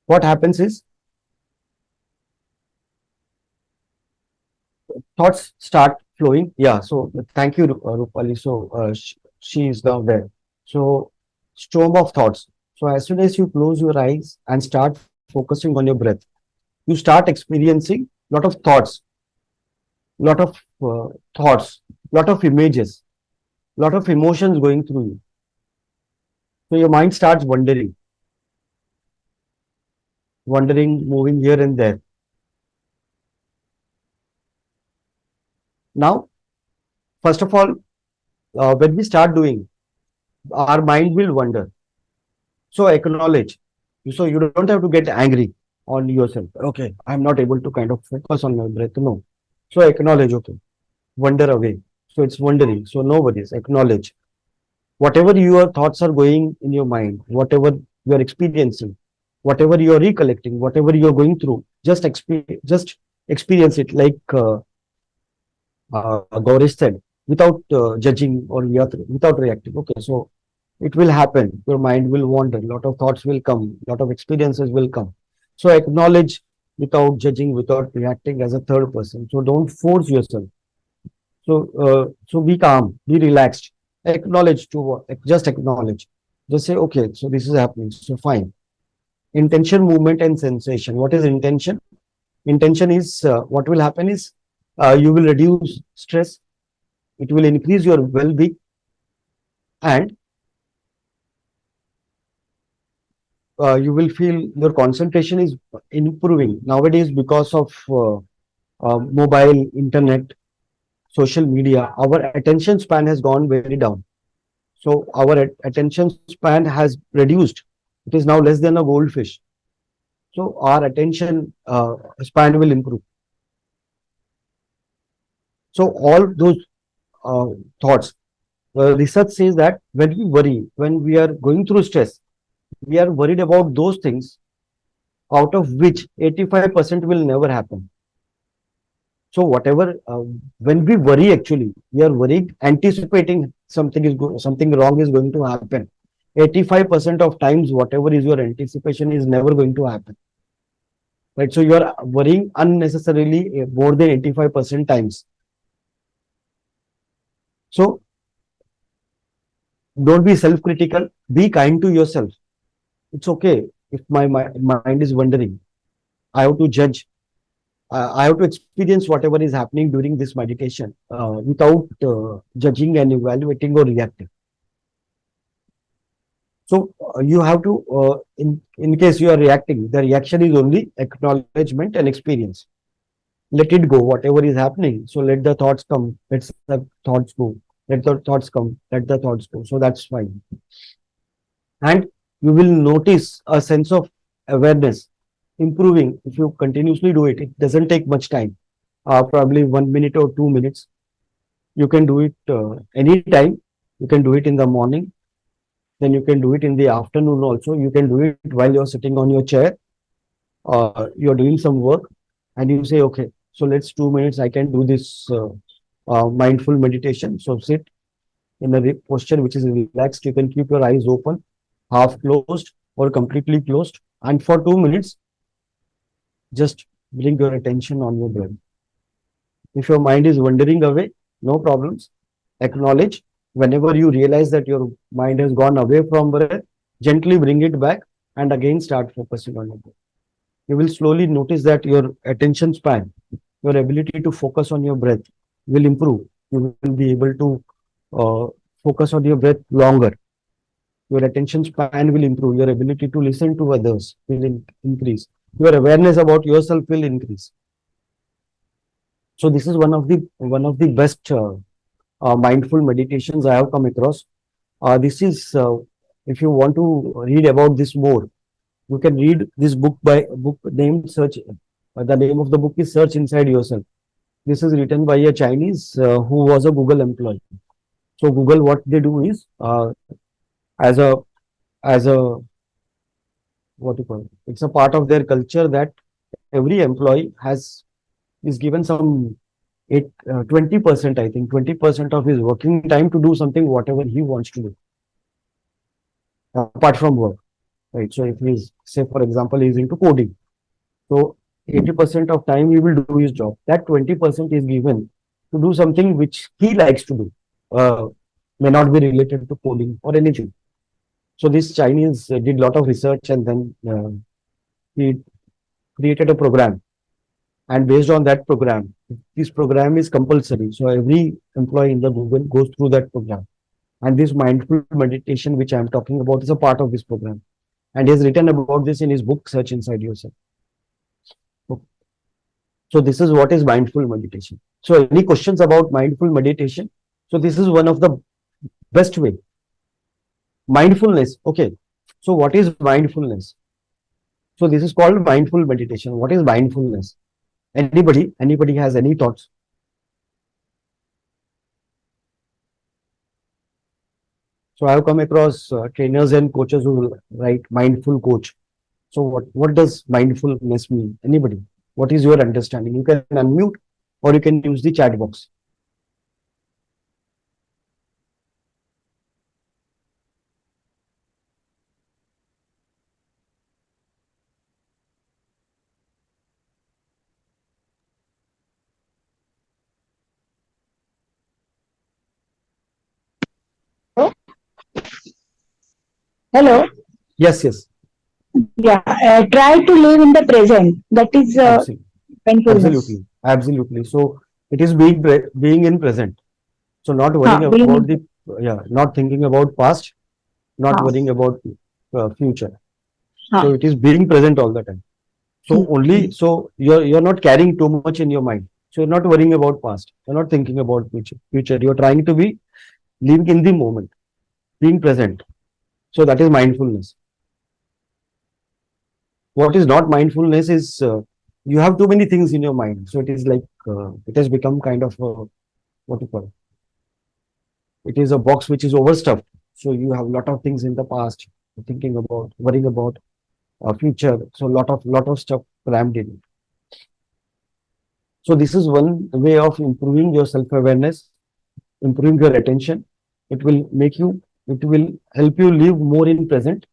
What happens is thoughts start flowing. Yeah. So thank you, Rupali. So she is now there. So storm of thoughts. So as soon as you close your eyes and start focusing on your breath, you start experiencing lot of thoughts, lot of thoughts, lot of images, lot of emotions going through you. So your mind starts wandering, moving here and there. Now, first of all, when we start doing, our mind will wander. So acknowledge. So you don't have to get angry on yourself. Okay, I'm not able to kind of focus on my breath. No. So acknowledge, okay, wander away. So it's wandering. So no worries, acknowledge. Whatever your thoughts are going in your mind, whatever you are experiencing, whatever you are recollecting, whatever you are going through, just experience it like Gaurish said, without judging or without reacting. Okay, so it will happen. Your mind will wander. A lot of thoughts will come. A lot of experiences will come. So acknowledge without judging, without reacting as a third person. So don't force yourself. So be calm, be relaxed. Acknowledge just acknowledge. Just say, okay, so this is happening. So fine. Intention, movement, and sensation. What is intention? Intention is what will happen is you will reduce stress. It will increase your well-being, and you will feel your concentration is improving nowadays because of mobile, internet, social media. Our attention span has gone very down. So our attention span has reduced. It is now less than a goldfish. So our attention span will improve. So all those uh, thoughts, research says that when we worry, when we are going through stress, we are worried about those things out of which 85% will never happen. So whatever, when we worry, actually, we are worried, anticipating something wrong is going to happen. 85% of times, whatever is your anticipation is never going to happen. Right? So you are worrying unnecessarily more than 85% times. So Don't be self-critical. Be kind to yourself. It's okay if my mind is wandering. I have to judge. I have to experience whatever is happening during this meditation without judging and evaluating or reacting. So you have to, in case you are reacting, the reaction is only acknowledgement and experience. Let it go, whatever is happening. So let the thoughts come, let the thoughts go. Let the thoughts come, let the thoughts go. So that's fine. And you will notice a sense of awareness improving if you continuously do it. It doesn't take much time, probably 1 minute or 2 minutes. You can do it anytime. You can do it in the morning. Then you can do it in the afternoon also. You can do it while you're sitting on your chair. You're doing some work and you say, okay, so let's 2 minutes. I can do this mindful meditation. So sit in a posture which is relaxed. You can keep your eyes open, half closed or completely closed. And for 2 minutes, just bring your attention on your breath. If your mind is wandering away, no problems. Acknowledge. Whenever you realize that your mind has gone away from breath, gently bring it back and again start focusing on your breath. You will slowly notice that your attention span, your ability to focus on your breath will improve. You will be able to focus on your breath longer. Your attention span will improve. Your ability to listen to others will increase. Your awareness about yourself will increase. So this is one of the best mindful meditations I have come across. This is if you want to read about this more, you can read this book by book named Search. The name of the book is Search Inside Yourself. This is written by a Chinese who was a Google employee. So Google, what they do is as a what you call it, it's a part of their culture that every employee is given some 20%, I think 20% of his working time to do something whatever he wants to do apart from work, right? So if he's, say for example, he's into coding, so 80% of time he will do his job. That 20% is given to do something which he likes to do, may not be related to coding or anything. So this Chinese did a lot of research and then he created a program. And based on that program, this program is compulsory. So every employee in the Google goes through that program. And this mindful meditation, which I'm talking about, is a part of this program. And he has written about this in his book, Search Inside Yourself. So this is what is mindful meditation. So any questions about mindful meditation? So this is one of the best way. Mindfulness. Okay. So what is mindfulness? So this is called mindful meditation. What is mindfulness? Anybody has any thoughts? So I have come across trainers and coaches who write mindful coach. So what does mindfulness mean? Anybody? What is your understanding? You can unmute or you can use the chat box. Hello. Yes, yes. Yeah. Try to live in the present. That is Absolutely. mindfulness. Absolutely. Absolutely. So it is being in present. So not worrying being about in- not thinking about past, not हाँ, worrying about future. हाँ. So it is being present all the time. So only so you're not carrying too much in your mind. So you're not worrying about past. You're not thinking about future. You're trying to be living in the moment, being present. So that is mindfulness. What is not mindfulness is you have too many things in your mind. So it is like it has become kind of what you call it. It is a box which is overstuffed. So you have a lot of things in the past, thinking about, worrying about future. So lot of stuff crammed in it. So this is one way of improving your self-awareness, improving your attention. It will help you live more in present,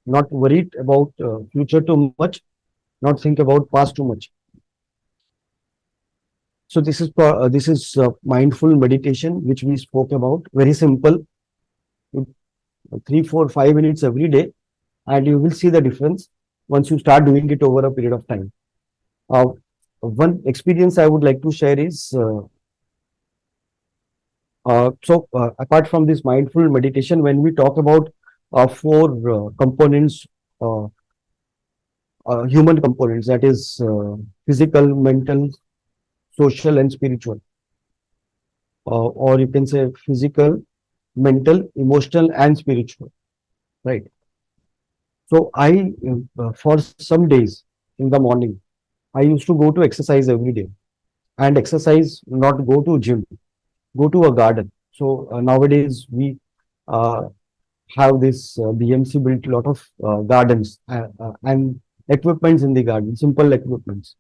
not worried about future too much, not think about past too much. So this is mindful meditation, which we spoke about. Very simple. 3, 4, 5 minutes every day, and you will see the difference once you start doing it over a period of time. One experience I would like to share is apart from this mindful meditation, when we talk about four components, uh, human components, that is physical, mental, social, and spiritual, or you can say physical, mental, emotional, and spiritual, right? So for some days in the morning, I used to go to exercise every day, and exercise, not go to gym, go to a garden. So nowadays we uh, have this BMC built a lot of gardens and equipments in the garden, simple equipments.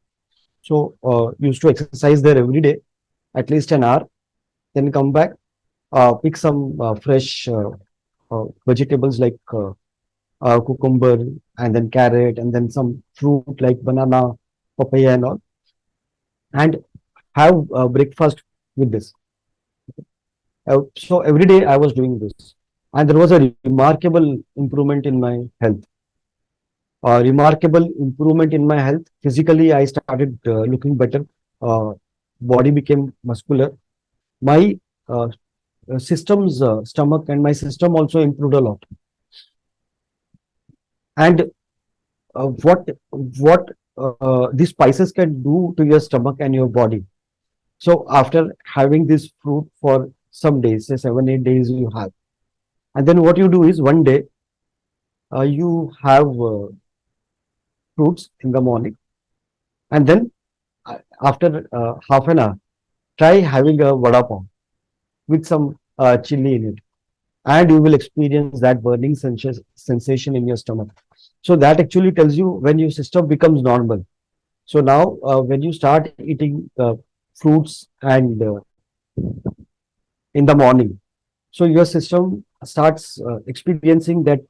So used to exercise there every day, at least an hour, then come back, pick some fresh vegetables like cucumber, and then carrot, and then some fruit like banana, papaya, and all, and have breakfast with this. So every day I was doing this, and there was a remarkable improvement in my health. Remarkable improvement in my health. Physically, I started looking better. Uh, Body became muscular. My system's stomach and my system also improved a lot. And what these spices can do to your stomach and your body. So after having this fruit for some days, say 7, 8 days you have, and then what you do is one day you have fruits in the morning, and then after half an hour, try having a vada pav with some chili in it, and you will experience that burning sensation in your stomach. So that actually tells you when your system becomes normal. So now, when you start eating fruits and in the morning, so your system starts experiencing that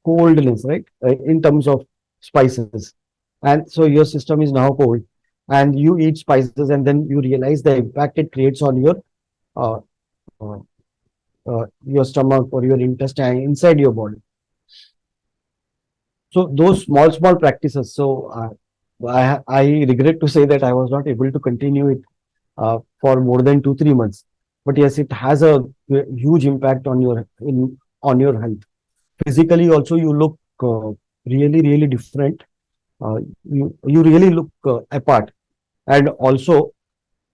coldness, right? In terms of spices, and so your system is now cold, and you eat spices, and then you realize the impact it creates on uh, uh, your stomach or your intestine inside your body. So those small practices. So I regret to say that I was not able to continue it for more than 2, 3 months. But yes, it has a huge impact on on your health. Physically, also you look really different. You really look apart, and also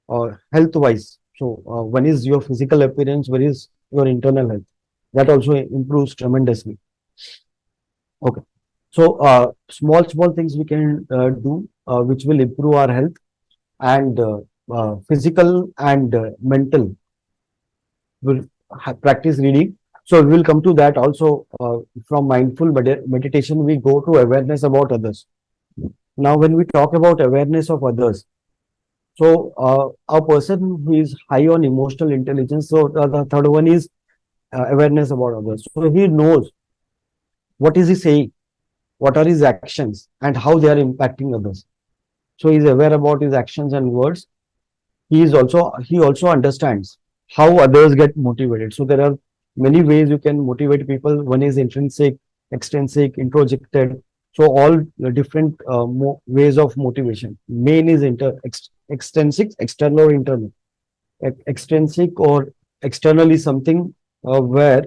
health wise. So one is your physical appearance, one is your internal health. That also improves tremendously. Okay. So small things we can do which will improve our health, and physical and mental will practice reading. So we will come to that also. From mindful meditation, we go to awareness about others. Now, when we talk about awareness of others, so a person who is high on emotional intelligence. So the third one is awareness about others. So he knows what is he saying, what are his actions, and how they are impacting others. So he is aware about his actions and words. He also understands how others get motivated. So there are many ways you can motivate people. One is intrinsic, extrinsic, introjected. So all the different ways of motivation. Main is extrinsic, external or internal. Extrinsic or external is something where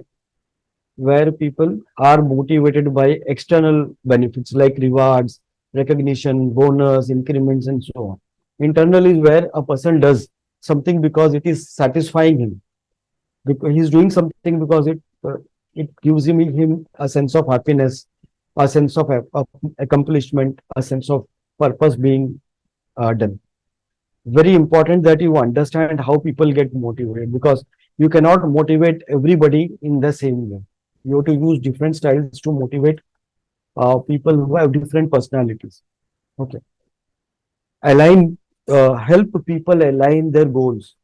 people are motivated by external benefits like rewards, recognition, bonus, increments, and so on. Internal is where a person does something because it is satisfying him, because he's doing something because it gives him a sense of happiness, a sense of accomplishment, a sense of purpose being done. Very important that you understand how people get motivated, because you cannot motivate everybody in the same way. You have to use different styles to motivate people who have different personalities. Okay. Help people align their goals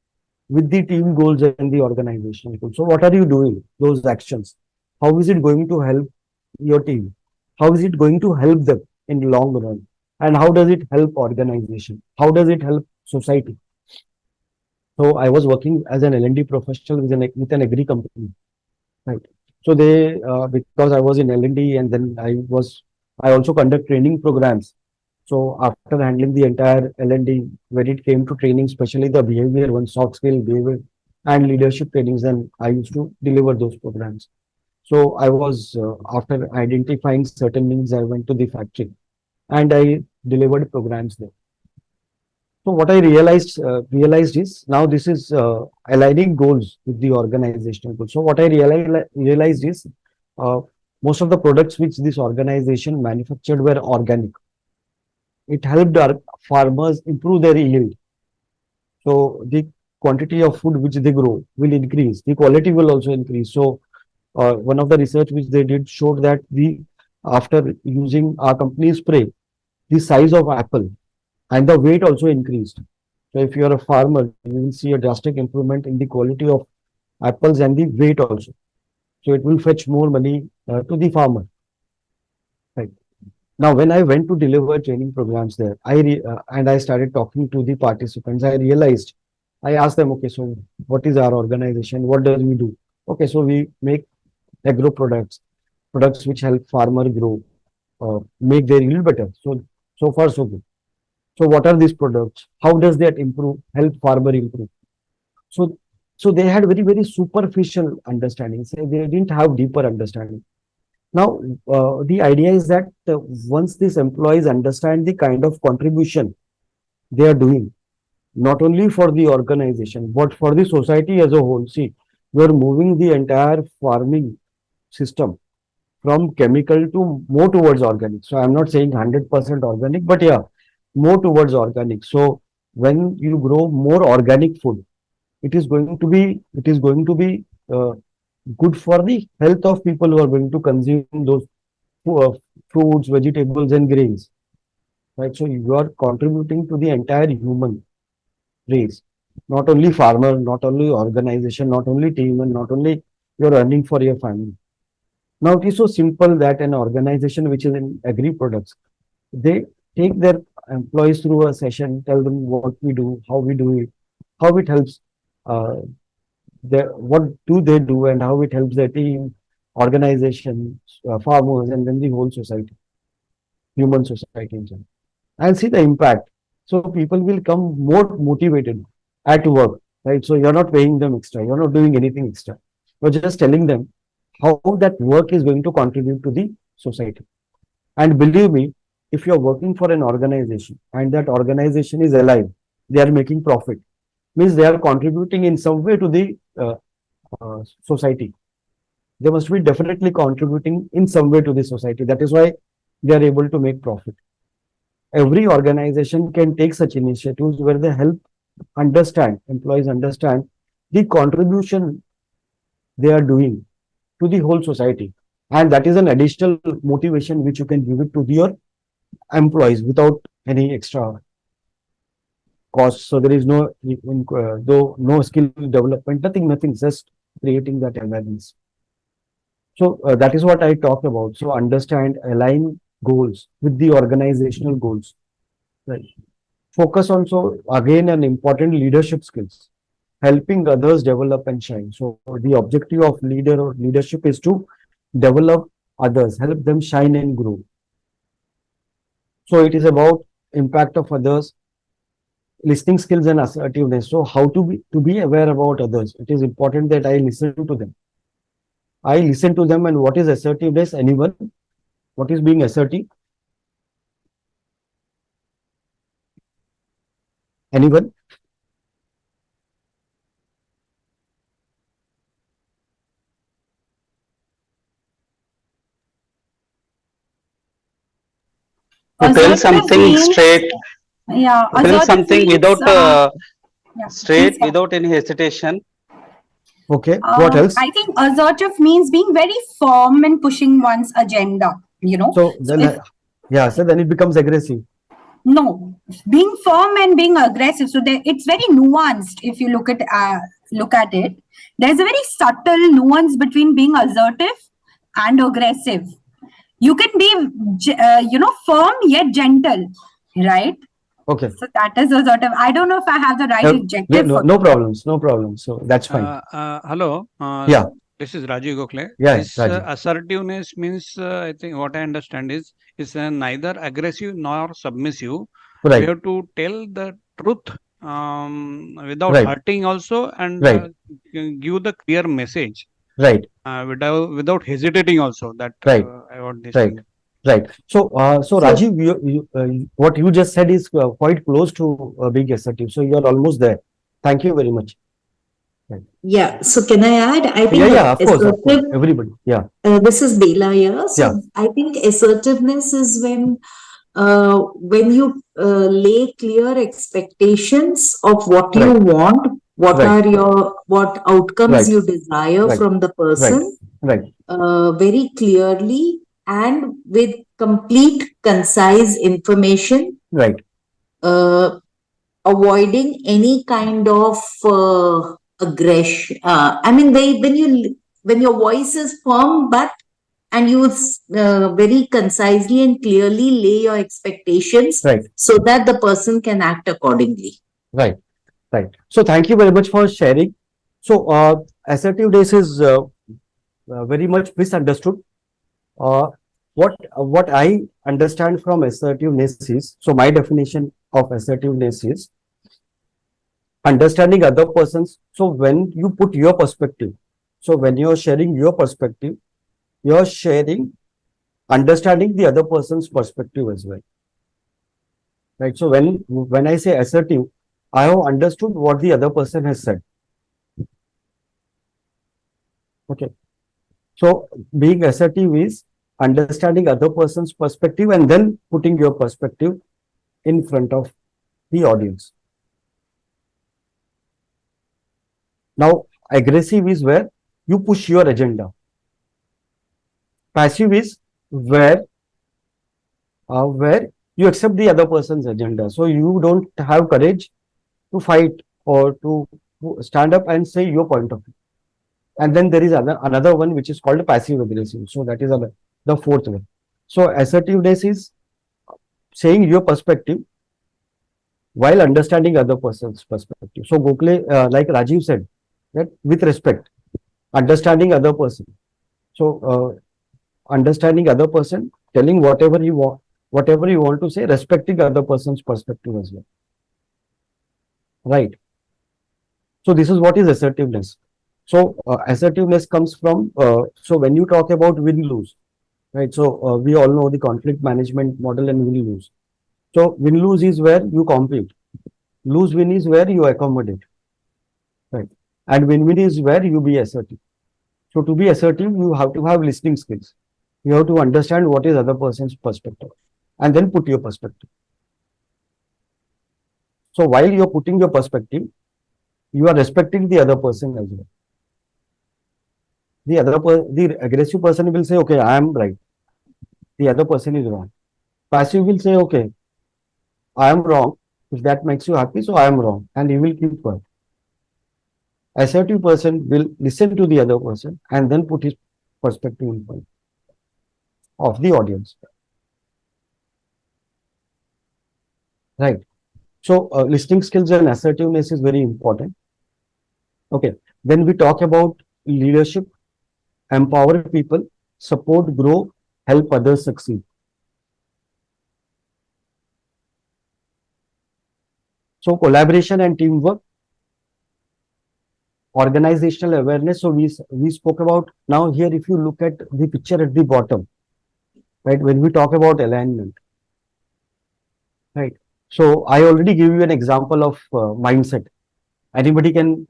with the team goals and the organization goals. So what are you doing? Those actions. How is it going to help your team? How is it going to help them in the long run? And how does it help organization? How does it help society? So I was working as an L&D professional with an agri company, right? So they, because I was in L&D and then I also conduct training programs. So after handling the entire L&D, when it came to training, especially the behavior one, soft skill, behavior and leadership trainings, then I used to deliver those programs. So I was, after identifying certain needs, I went to the factory and I delivered programs there. So what I realized is now this is aligning goals with the organizational goals. So what I realized is uh, most of the products which this organization manufactured were organic. It helped our farmers improve their yield. So the quantity of food which they grow will increase. The quality will also increase. So one of the research which they did showed that the after using our company spray, the size of apple and the weight also increased. So if you are a farmer, you will see a drastic improvement in the quality of apples and the weight also. So it will fetch more money to the farmer. Right. Now, when I went to deliver training programs there, and I started talking to the participants, I realized, I asked them, okay, so what is our organization? What does we do? Okay, so we make agro products which help farmer grow, make their yield better. So far so good. So what are these products? How does that help farmer improve? So, so they had very superficial understanding. So they didn't have deeper understanding. Now, the idea is that once these employees understand the kind of contribution they are doing, not only for the organization, but for the society as a whole. See, we are moving the entire farming system from chemical to more towards organic. So I'm not saying 100% organic, but yeah, more towards organic. So when you grow more organic food, it is going to be good for the health of people who are going to consume those uh, fruits, vegetables, and grains. Right. So you are contributing to the entire human race, not only farmer, not only organization, not only team, and not only you're earning for your family. Now it is so simple that an organization which is in agri products, they take their employees through a session, tell them what we do, how we do it, how it helps, uh, what do they do, and how it helps their team, organization, farmers, and then the whole society, human society in general, and see the impact. So people will come more motivated at work, right? So you're not paying them extra, you're not doing anything extra. You're just telling them how that work is going to contribute to the society. And believe me, if you're working for an organization and that organization is alive, they are making profit, means they are contributing in some way to the society. They must be definitely contributing in some way to the society. That is why they are able to make profit. Every organization can take such initiatives where they help employees understand the contribution they are doing to the whole society. And that is an additional motivation which you can give it to your employees without any extra cost. So there is no skill development, nothing, just creating that awareness. So that is what I talked about. So understand, align goals with the organizational goals. Right. Focus on, so again, an important leadership skills, helping others develop and shine. So the objective of leader or leadership is to develop others, help them shine and grow. So it is about impact of others, listening skills and assertiveness. So how to be aware about others. It is important that I listen to them. I listen to them. And what is assertiveness? Anyone? What is being assertive? Anyone? To tell Assertive something means, straight, yeah, to tell assertive something means, without yeah, straight, please go. without any hesitation. Okay. What else? I think assertive means being very firm and pushing one's agenda, you know. So then, yeah, so then it becomes aggressive. No, being firm and being aggressive. So it's very nuanced. If you look at it, there's a very subtle nuance between being assertive and aggressive. You can be, firm yet gentle, right? Okay. So that is assertive. I don't know if I have the right adjective. No problems. So that's fine. Hello. Yeah. This is Rajiv Gokhale. Yeah, This Rajiv. assertiveness means, I think what I understand is, neither aggressive nor submissive. We Right, have to tell the truth without right, hurting also, and right, give the clear message right, without hesitating also. That right, I want this right, thing. right. So So, Rajiv, what you just said is quite close to being assertive. So you are almost there. Thank you very much. Right. Yeah. So can I add? I Yeah, think yeah, of course, assertive. everybody. Yeah, This is Bela here. So yeah, I think assertiveness is when you lay clear expectations of what you right, want, right, what outcomes right, you desire right, from the right, person, right, very clearly and with complete, concise information, right, uh, avoiding any kind of aggression. I mean, when your voice is firm, but and you very concisely and clearly lay your expectations right, so that the person can act accordingly. right, right. So thank you very much for sharing. So assertiveness is very much misunderstood. Uh, what I understand from assertiveness is, so my definition of assertiveness is understanding other persons. So when you put your perspective, so when you're sharing your perspective, you're sharing understanding the other person's perspective as well, right? So when I say assertive, I have understood what the other person has said. Okay, so being assertive is understanding other person's perspective and then putting your perspective in front of the audience. Now, aggressive is where you push your agenda. Passive is where you accept the other person's agenda. So you don't have courage to fight or to stand up and say your point of view. And then there is another one which is called passive aggressive. So that is the fourth one. So assertiveness is saying your perspective while understanding other person's perspective. So Gokhale, like Rajiv said, that with respect, understanding other person. So understanding other person, telling whatever you want to say, respecting other person's perspective as well. Right. So this is what is assertiveness. So assertiveness comes from, so when you talk about win-lose, right? So we all know the conflict management model and win-lose. So win-lose is where you compete. Lose-win is where you accommodate, right? And win-win is where you be assertive. So to be assertive, you have to have listening skills. You have to understand what is other person's perspective and then put your perspective. So while you're putting your perspective, you are respecting the other person as well. The aggressive person will say, okay, I am right. The other person is wrong. Passive will say, okay, I am wrong. If that makes you happy, so I am wrong. And he will keep quiet. Assertive person will listen to the other person and then put his perspective in front of the audience. Right. So listening skills and assertiveness is very important. Okay. Then we talk about leadership, empower people, support, grow, help others succeed. So collaboration and teamwork, organizational awareness. So we spoke about. Now here, if you look at the picture at the bottom, right, when we talk about alignment, right. So I already give you an example of mindset. Anybody can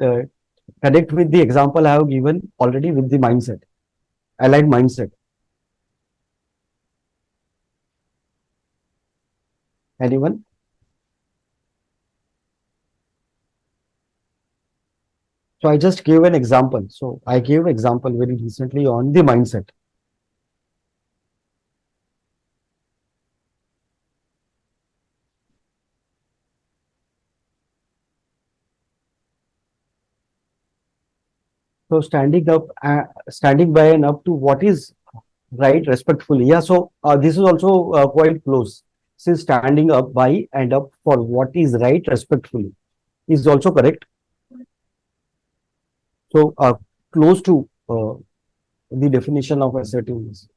connect with the example I have given already with the mindset, aligned mindset. Anyone? So I just gave an example. So I gave example very recently on the mindset. So standing by and up to what is right respectfully. Yeah. So this is also quite close. Since standing up by and up for what is right respectfully is also correct. So close to the definition of assertiveness.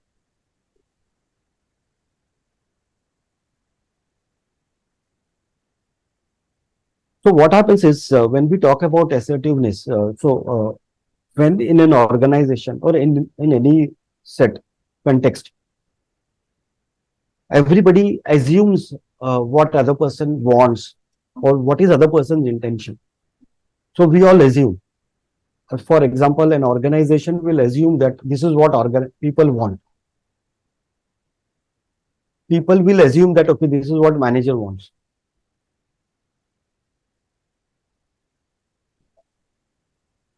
So what happens is when we talk about assertiveness, when in an organization or in any set context, everybody assumes what other person wants or what is other person's intention. So we all assume. For example, an organization will assume that this is what people want. People will assume that, okay, this is what manager wants.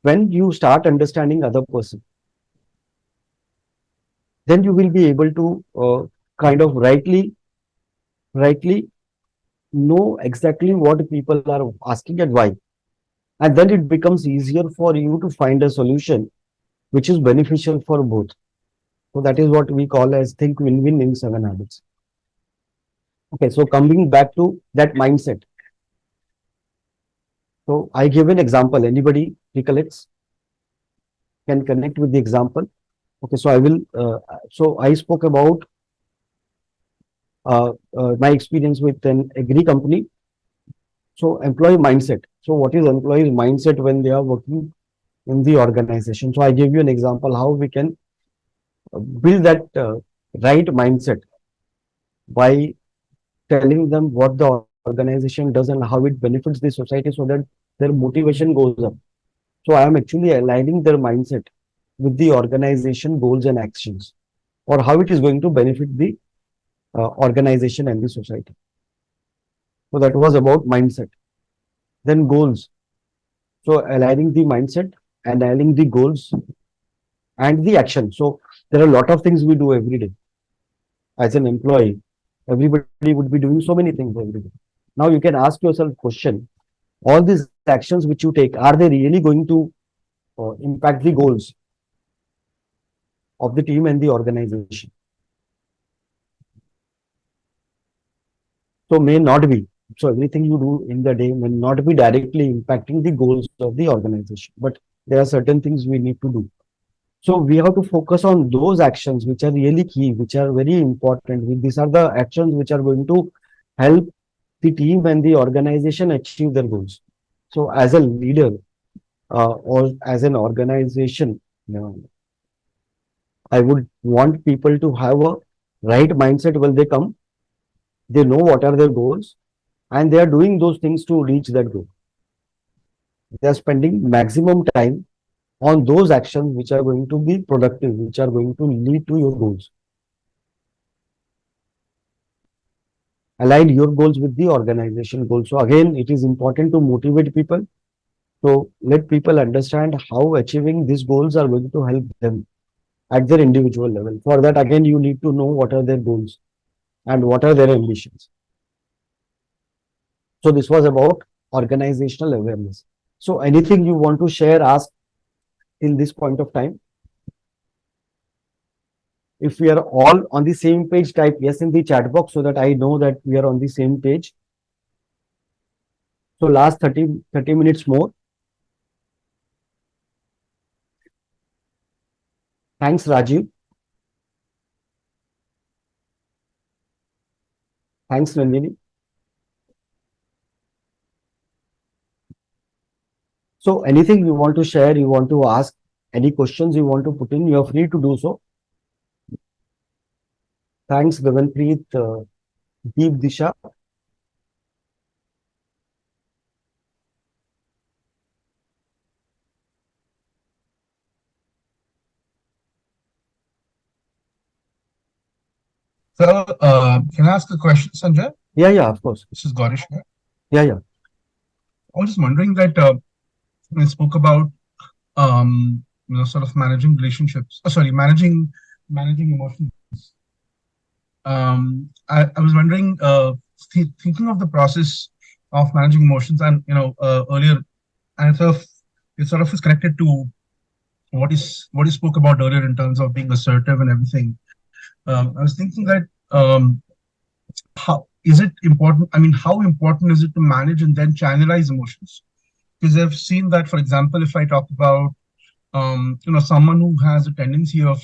When you start understanding other person, then you will be able to kind of rightly know exactly what people are asking and why. And then it becomes easier for you to find a solution which is beneficial for both. So that is what we call as think win-win in 7 habits. Okay, so coming back to that mindset. So I give an example. Anybody recollects? Can connect with the example. Okay, so I will. So I spoke about my experience with an agri company. So employee mindset. So what is employee's mindset when they are working in the organization? So I gave you an example how we can build that right mindset by telling them what the organization does and how it benefits the society so that their motivation goes up. So I am actually aligning their mindset with the organization goals and actions or how it is going to benefit the organization and the society. So that was about mindset. Then goals. So aligning the mindset, aligning the goals and the action. So there are a lot of things we do every day. As an employee, everybody would be doing so many things every day. Now you can ask yourself question, all these actions which you take, are they really going to impact the goals of the team and the organization? So may not be. So everything you do in the day may not be directly impacting the goals of the organization, but there are certain things we need to do. So we have to focus on those actions which are really key, which are very important. These are the actions which are going to help the team and the organization achieve their goals. So as a leader or as an organization, I would want people to have a right mindset when they come. They know what are their goals and they are doing those things to reach that goal. They are spending maximum time on those actions which are going to be productive, which are going to lead to your goals. Align your goals with the organization goals. So again, it is important to motivate people. So let people understand how achieving these goals are going to help them at their individual level. For that, again, you need to know what are their goals and what are their ambitions. So this was about organizational awareness. So anything you want to share, ask till this point of time. If we are all on the same page, type yes in the chat box so that I know that we are on the same page. So last 30 minutes more. Thanks, Rajiv. Thanks, Nandini. So anything you want to share, you want to ask, any questions you want to put in, you are free to do so. Thanks, Gaganpreet, Deep Disha. So, can I ask a question, Sanjay? Yeah, of course. This is Gaurish here. Yeah. I was just wondering that when I spoke about sort of managing relationships. Managing emotions. I was wondering, thinking of the process of managing emotions, and earlier, and it sort of is connected to what you spoke about earlier in terms of being assertive and everything. I was thinking that how is it important? I mean, how important is it to manage and then channelize emotions? Because I've seen that, for example, if I talk about someone who has a tendency of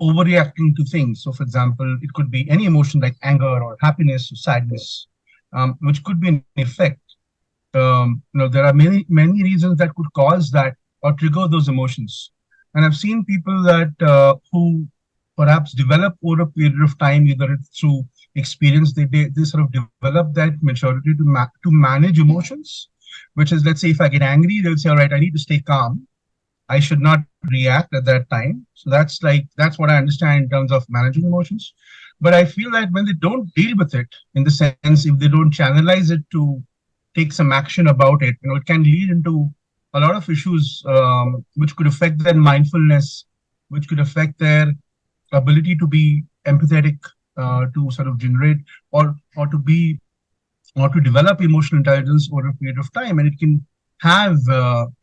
overreacting to things. So, for example, it could be any emotion like anger or happiness or sadness, which could be an effect. There are many reasons that could cause that or trigger those emotions. And I've seen people that who perhaps develop over a period of time, either through experience, they sort of develop that maturity to manage emotions, which is, let's say, if I get angry, they'll say, all right, I need to stay calm. I should not react at that time. So that's what I understand in terms of managing emotions. But I feel that when they don't deal with it, in the sense, if they don't channelize it to take some action about it, it can lead into a lot of issues, which could affect their mindfulness, which could affect their ability to be empathetic, to sort of generate or to be or to develop emotional intelligence over a period of time, and it can have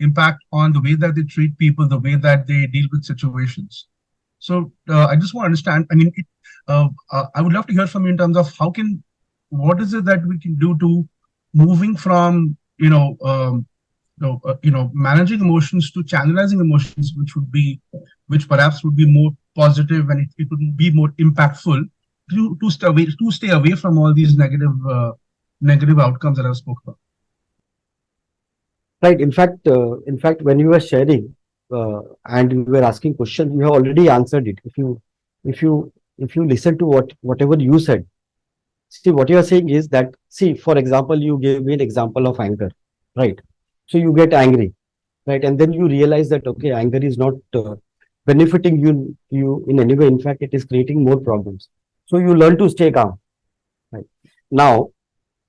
impact on the way that they treat people, the way that they deal with situations. So I just want to understand. I mean, I would love to hear from you in terms of what is it that we can do to moving from managing emotions to channelizing emotions, which perhaps would be more positive and it would be more impactful to stay away from all these negative outcomes that I've spoken about. Right. In fact, when you were sharing and you were asking questions, you have already answered it. If you listen to whatever you said, see what you are saying is that, see, for example, you gave me an example of anger, right? So you get angry, right? And then you realize that, okay, anger is not benefiting you in any way. In fact, it is creating more problems. So you learn to stay calm, right? Now,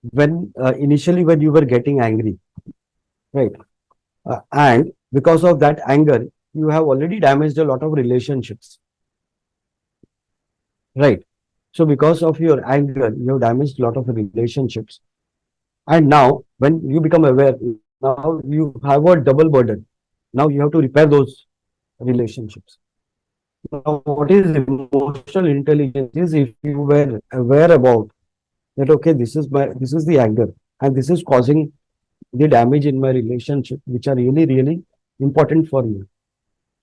when initially when you were getting angry, right? And because of that anger, you have already damaged a lot of relationships, right? So because of your anger, you have damaged a lot of relationships. And now, when you become aware, now you have a double burden. Now you have to repair those relationships. Now, what is emotional intelligence is if you were aware about that, okay, this is the anger, and this is causing the damage in my relationship, which are really, really important for me.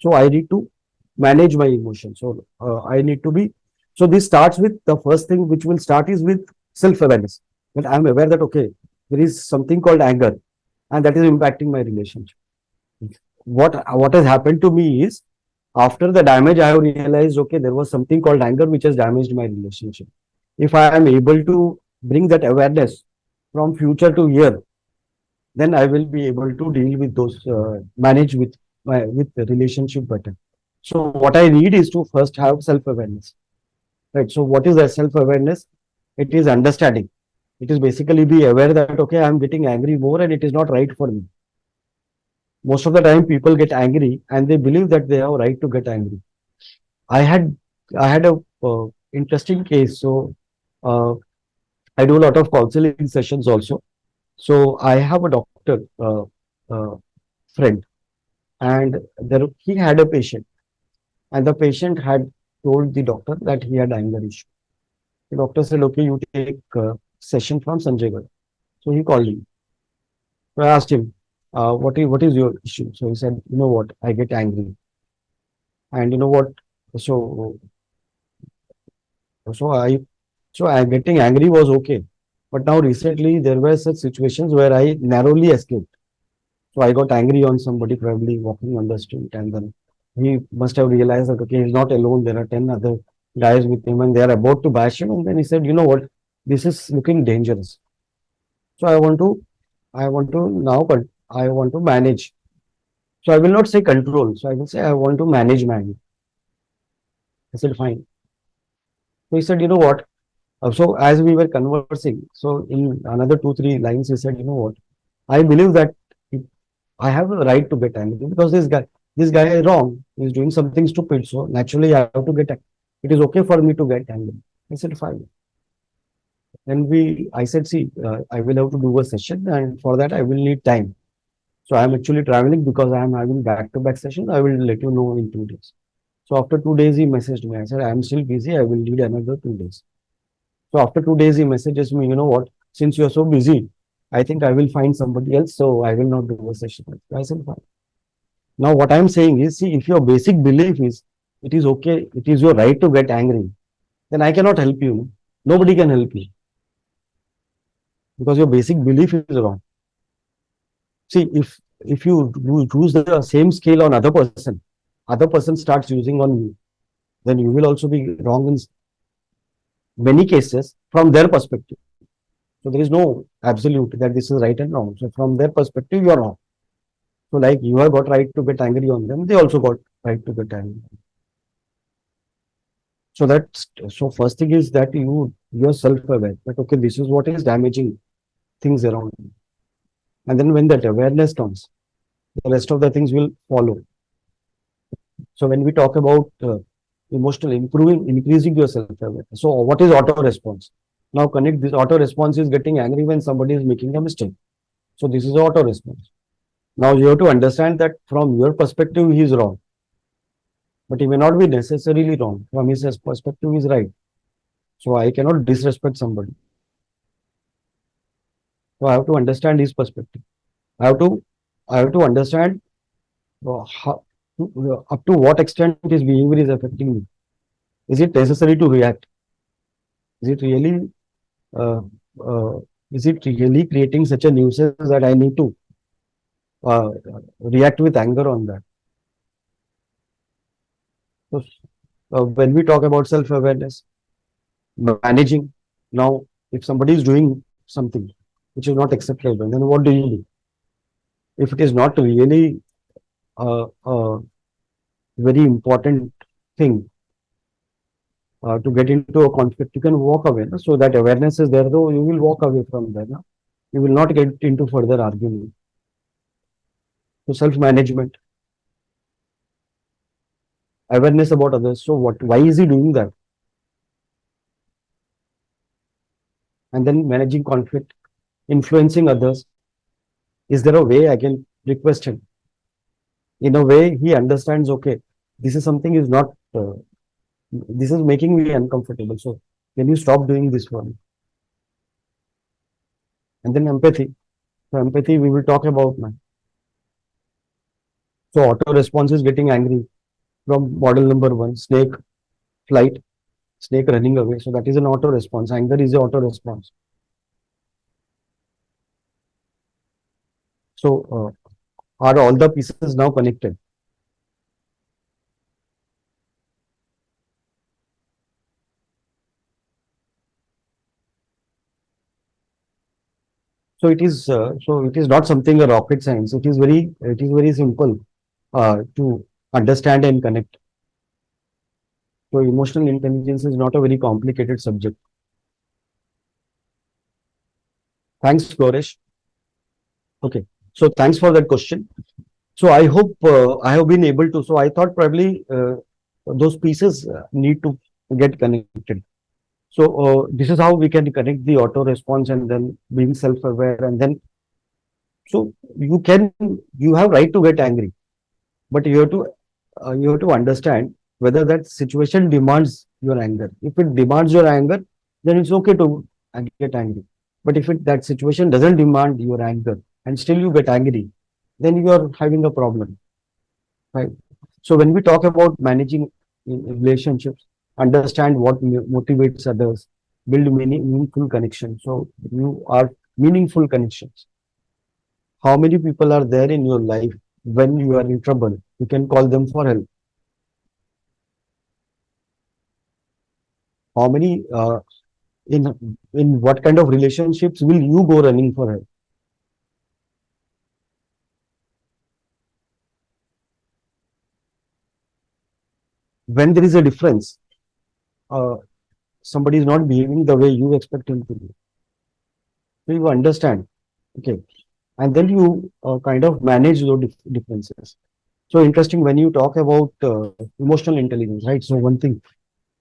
So I need to manage my emotions. So I need to be. So this starts with the first thing which will start is with self-awareness. That I'm aware that, okay, there is something called anger, and that is impacting my relationship. What has happened to me is, after the damage, I have realized, okay, there was something called anger which has damaged my relationship. If I am able to bring that awareness from future to here, then I will be able to deal with those, manage with the relationship better. So what I need is to first have self-awareness, right? So what is that self-awareness? It is understanding. It is basically be aware that, okay, I'm getting angry more and it is not right for me. Most of the time people get angry and they believe that they have a right to get angry. I had a interesting case. So uh, I do a lot of counseling sessions also. So I have a doctor friend, and he had a patient, and the patient had told the doctor that he had anger issue. The doctor said, okay, you take session from Sanjay Gada. So he called him. So I asked him, what is your issue? So he said, you know what, I get angry. And you know what? So so I I getting angry was okay. But now recently there were such situations where I narrowly escaped. So I got angry on somebody probably walking on the street, and then he must have realized that, okay, he's not alone. There are 10 other guys with him and they are about to bash him. And then he said, you know what, this is looking dangerous. So I want to now, but I want to manage. So I will not say control. So I will say I want to manage my anger. I said, fine. So he said, you know what? So as we were conversing, so in another 2, 3 lines, he said, you know what? I believe that I have a right to get angry because this guy is wrong. He's doing something stupid. So naturally, I have to get angry. It is okay for me to get angry. I said, fine. Then I said, see, I will have to do a session, and for that, I will need time. So I'm actually traveling because I am having back-to-back sessions. I will let you know in 2 days. So after 2 days, he messaged me. I said, I'm still busy. I will need another 2 days. So after 2 days, he messages me, you know what? Since you're so busy, I think I will find somebody else. So I will not do a session. I said, fine. Now, what I'm saying is, see, if your basic belief is it is okay, it is your right to get angry, then I cannot help you. Nobody can help you because your basic belief is wrong. See, if you use the same scale on other person starts using on you, then you will also be wrong in many cases from their perspective. So there is no absolute that this is right and wrong. So from their perspective, you are wrong. So like you have got right to get angry on them, they also got right to get angry. So that's so first thing is that you're self-aware that okay, this is what is damaging things around you. And then when that awareness comes, the rest of the things will follow. So when we talk about emotional increasing your self-awareness. So what is auto response? Now connect this auto response is getting angry when somebody is making a mistake. So this is auto response. Now you have to understand that from your perspective, he is wrong. But he may not be necessarily wrong. From his perspective, he is right. So I cannot disrespect somebody. So I have to understand his perspective. I have to understand how, up to what extent his behavior is affecting me. Is it necessary to react? Is it really uh, uh, is it really creating such a nuisance that I need to uh, react with anger on that? So, when we talk about self-awareness, managing, now if somebody is doing something which is not acceptable, then what do you do? If it is not really a very important thing to get into a conflict, you can walk away. No? So that awareness is there, though you will walk away from there. No? You will not get into further argument. So self-management, awareness about others. So what? Why is he doing that? And then managing conflict, influencing others. Is there a way I can request him? In a way, he understands. Okay, this is something is not. This is making me uncomfortable. So can you stop doing this one? And then empathy. So empathy, we will talk about now. So auto response is getting angry from model number one, snake flight, snake running away. So that is an auto response. Anger is an auto response. So are all the pieces now connected? So it is not something a rocket science. It is very simple to understand and connect. So emotional intelligence is not a very complicated subject. Thanks, Goresh. Okay, so thanks for that question. So I hope I have been able to. So I thought probably those pieces need to get connected. So this is how we can connect the auto response and then being self-aware and then so you have right to get angry, but you have to understand whether that situation demands your anger. If it demands your anger, then it's okay to get angry. But if that situation doesn't demand your anger and still you get angry, then you are having a problem, right? So when we talk about managing relationships, understand what motivates others, build meaningful connections. So you are meaningful connections. How many people are there in your life when you are in trouble? You can call them for help. How many in what kind of relationships will you go running for help? When there is a difference, uh, somebody is not behaving the way you expect him to be. So you understand, okay, and then you kind of manage those differences. So interesting when you talk about emotional intelligence, right? So one thing.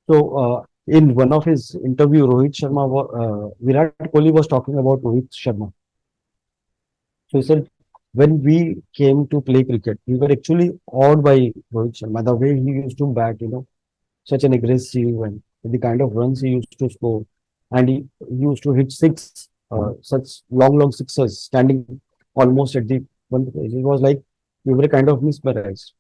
So in one of his interview, Virat Kohli was talking about Rohit Sharma. So he said, when we came to play cricket, we were actually awed by Rohit Sharma, the way he used to bat, such an aggressive and the kind of runs he used to score. And he used to hit such long sixes, standing almost at the one. It was like we were kind of mesmerized.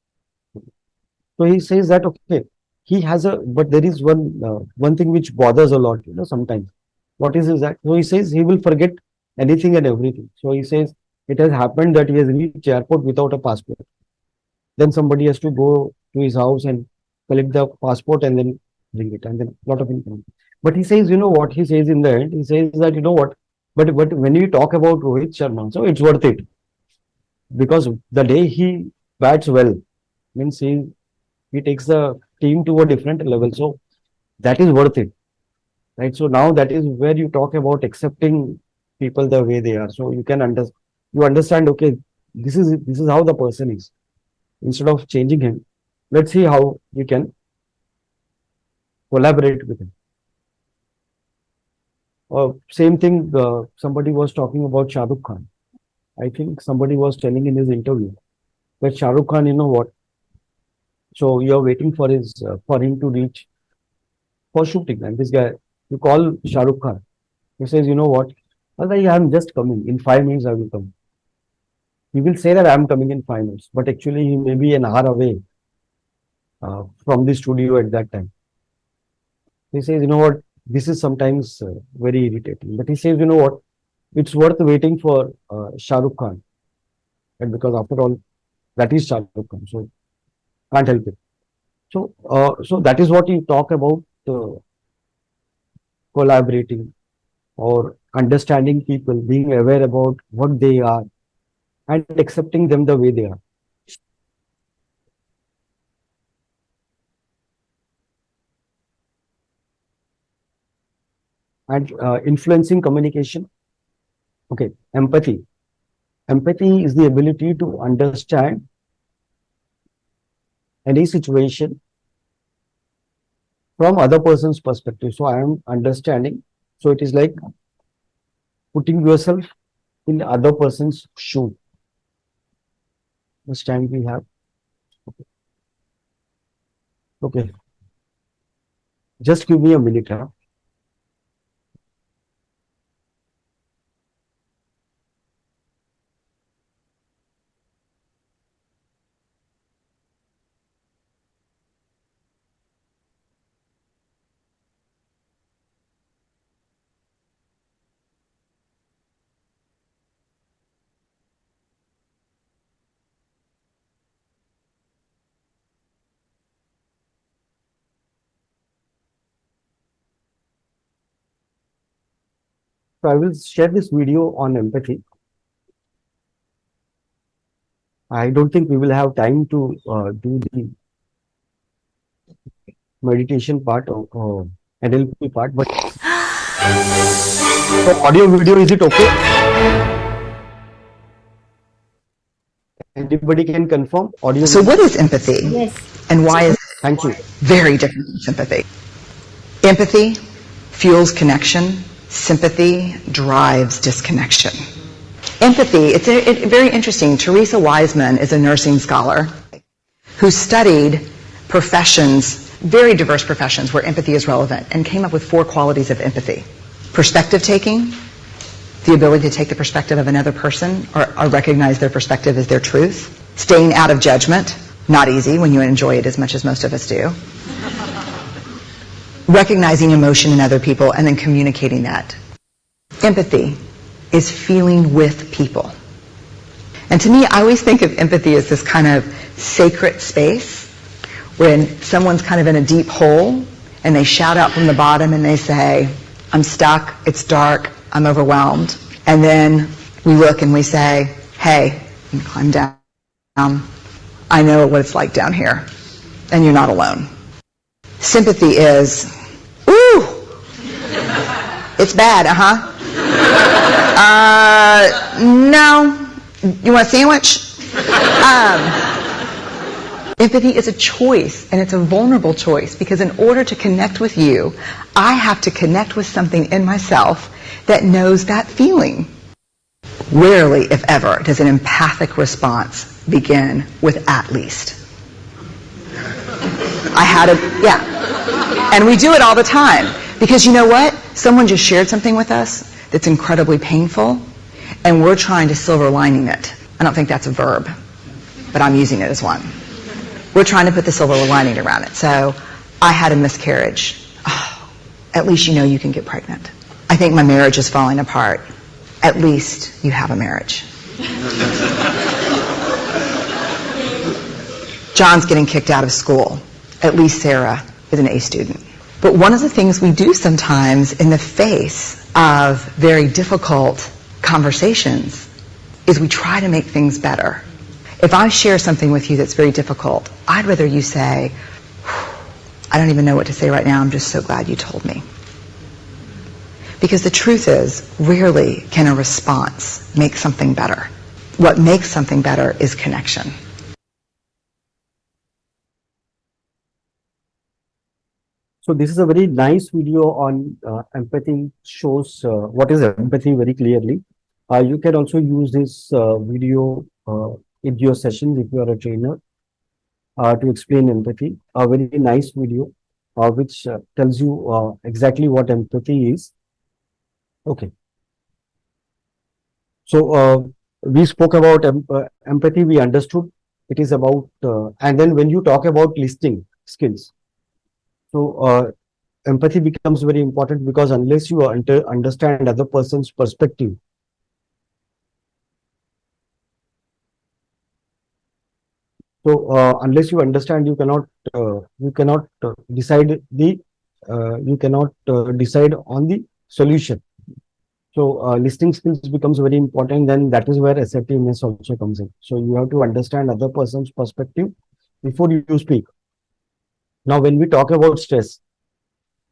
So he says that, okay, he has but there is one thing which bothers a lot, sometimes. What is that? So he says he will forget anything and everything. So he says it has happened that he has reached airport without a passport. Then somebody has to go to his house and collect the passport and then bring it, and then a lot of income. But he says, what he says in the end, he says that, what, but when we talk about Rohit Sharma, so it's worth it, because the day he bats well, means he takes the team to a different level. So that is worth it, right? So now that is where you talk about accepting people the way they are. So you can understand, okay, this is how the person is. Instead of changing him, let's see how we can collaborate with him. Same thing, somebody was talking about Shah Rukh Khan. I think somebody was telling in his interview that Shah Rukh Khan, you know what? So you're waiting for him to reach for shooting, and this guy, you call Shah Rukh Khan. He says, you know what? I'm just coming. In 5 minutes, I will come. He will say that I'm coming in 5 minutes, but actually he may be an hour away from the studio at that time. He says, you know what? This is sometimes very irritating. But he says, you know what? It's worth waiting for Shah Rukh Khan, and because after all, that is Shah Rukh Khan. So can't help it. So that is what you talk about collaborating or understanding people, being aware about what they are and accepting them the way they are. And influencing communication. Okay, empathy. Empathy is the ability to understand any situation from other person's perspective. So I am understanding. So it is like putting yourself in the other person's shoe. This time we have. Okay. Just give me a minute. Huh? So I will share this video on empathy. I don't think we will have time to do the meditation part or NLP part, but so audio video, is it okay? Anybody can confirm audio. So what is empathy? Yes. And why is Thank you. very different from sympathy? Empathy fuels connection. Sympathy drives disconnection. Empathy, it's very interesting. Teresa Wiseman is a nursing scholar who studied professions, very diverse professions where empathy is relevant, and came up with 4 qualities of empathy. Perspective taking, the ability to take the perspective of another person or recognize their perspective as their truth. Staying out of judgment, not easy when you enjoy it as much as most of us do. Recognizing emotion in other people and then communicating that. Empathy is feeling with people. And to me, I always think of empathy as this kind of sacred space when someone's kind of in a deep hole and they shout out from the bottom and they say, I'm stuck, it's dark, I'm overwhelmed. And then we look and we say, hey, you can climb down. I know what it's like down here, and you're not alone. Sympathy is, ooh, it's bad, no, you want a sandwich? Empathy is a choice, and it's a vulnerable choice, because in order to connect with you, I have to connect with something in myself that knows that feeling. Rarely, if ever, does an empathic response begin with "at least." And we do it all the time, because you know what? Someone just shared something with us that's incredibly painful, and we're trying to silver lining it. I don't think that's a verb. but I'm using it as one. We're trying to put the silver lining around it. So I had a miscarriage. Oh, at least you know you can get pregnant. I think my marriage is falling apart. At least you have a marriage. John's getting kicked out of school. At least Sarah is an A student. But one of the things we do sometimes in the face of very difficult conversations is we try to make things better. If I share something with you that's very difficult, I'd rather you say, I don't even know what to say right now, I'm just so glad you told me. Because the truth is, rarely can a response make something better. What makes something better is connection. So this is a very nice video on empathy, shows what is empathy very clearly. You can also use this video in your sessions if you are a trainer to explain empathy. A very nice video which tells you exactly what empathy is. Okay. So we spoke about empathy, we understood it is about, and then when you talk about listening skills, so empathy becomes very important because unless you understand other person's perspective, so unless you understand, you cannot decide the decide on the solution. So listening skills becomes very important. Then that is where assertiveness also comes in. So you have to understand other person's perspective before you speak. Now, when we talk about stress,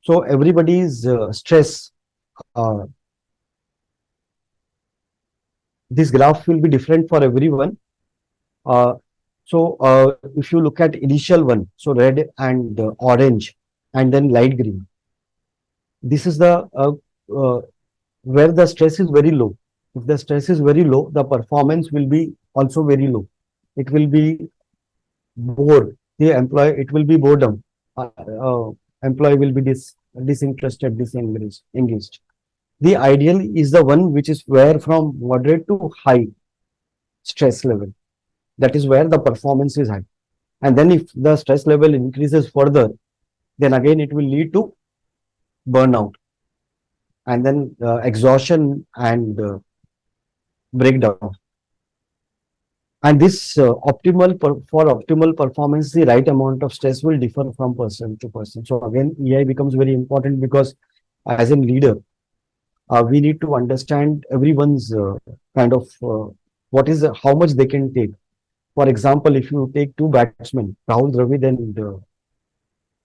so everybody's stress, this graph will be different for everyone. So if you look at initial one, so red and orange, and then light green, this is the where the stress is very low. If the stress is very low, the performance will be also very low. It will be bored. The employee, it will be boredom. Employee will be disinterested, engaged. The ideal is the one which is where from moderate to high stress level. That is where the performance is high. And then if the stress level increases further, then again it will lead to burnout. And then exhaustion and breakdown. And this for optimal performance, the right amount of stress will differ from person to person. So again, EI becomes very important because as a leader, we need to understand everyone's kind of how much they can take. For example, if you take two batsmen, Rahul Dravid and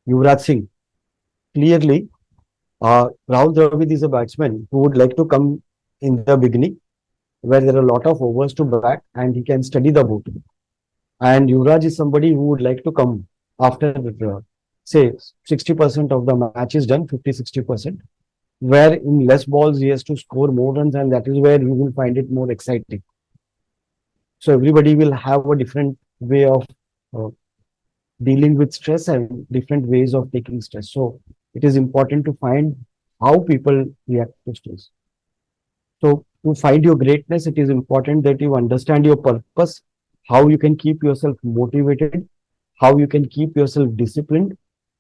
Yuvraj Singh, clearly Rahul Dravid is a batsman who would like to come in the beginning where there are a lot of overs to bat and he can study the boat. And Yuvraj is somebody who would like to come after, say, 60% of the match is done, 50-60%, where in less balls he has to score more runs, and that is where you will find it more exciting. So everybody will have a different way of dealing with stress and different ways of taking stress. So it is important to find how people react to stress. So to find your greatness, it is important that you understand your purpose, how you can keep yourself motivated, how you can keep yourself disciplined,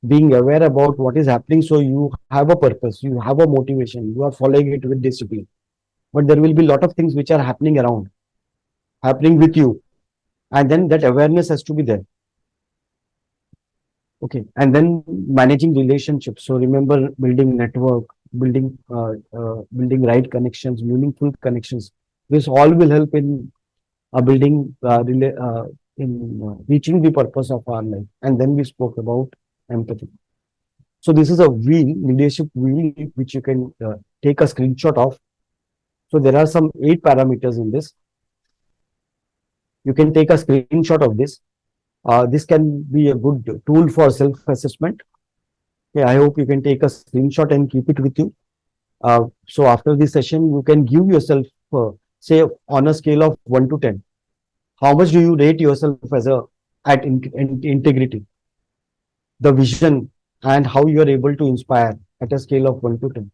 being aware about what is happening. So you have a purpose, you have a motivation, you are following it with discipline. But there will be a lot of things which are happening around, happening with you. And then that awareness has to be there. Okay. And then managing relationships. So remember building network, building right connections, meaningful connections. This all will help in reaching the purpose of our life. And then we spoke about empathy. So this is a wheel, leadership wheel, which you can take a screenshot of. So there are some 8 parameters in this. You can take a screenshot of this. This can be a good tool for self-assessment. Okay, I hope you can take a screenshot and keep it with you. So after this session, you can give yourself, say, on a scale of 1 to 10, how much do you rate yourself as at integrity, the vision, and how you are able to inspire at a scale of 1 to 10.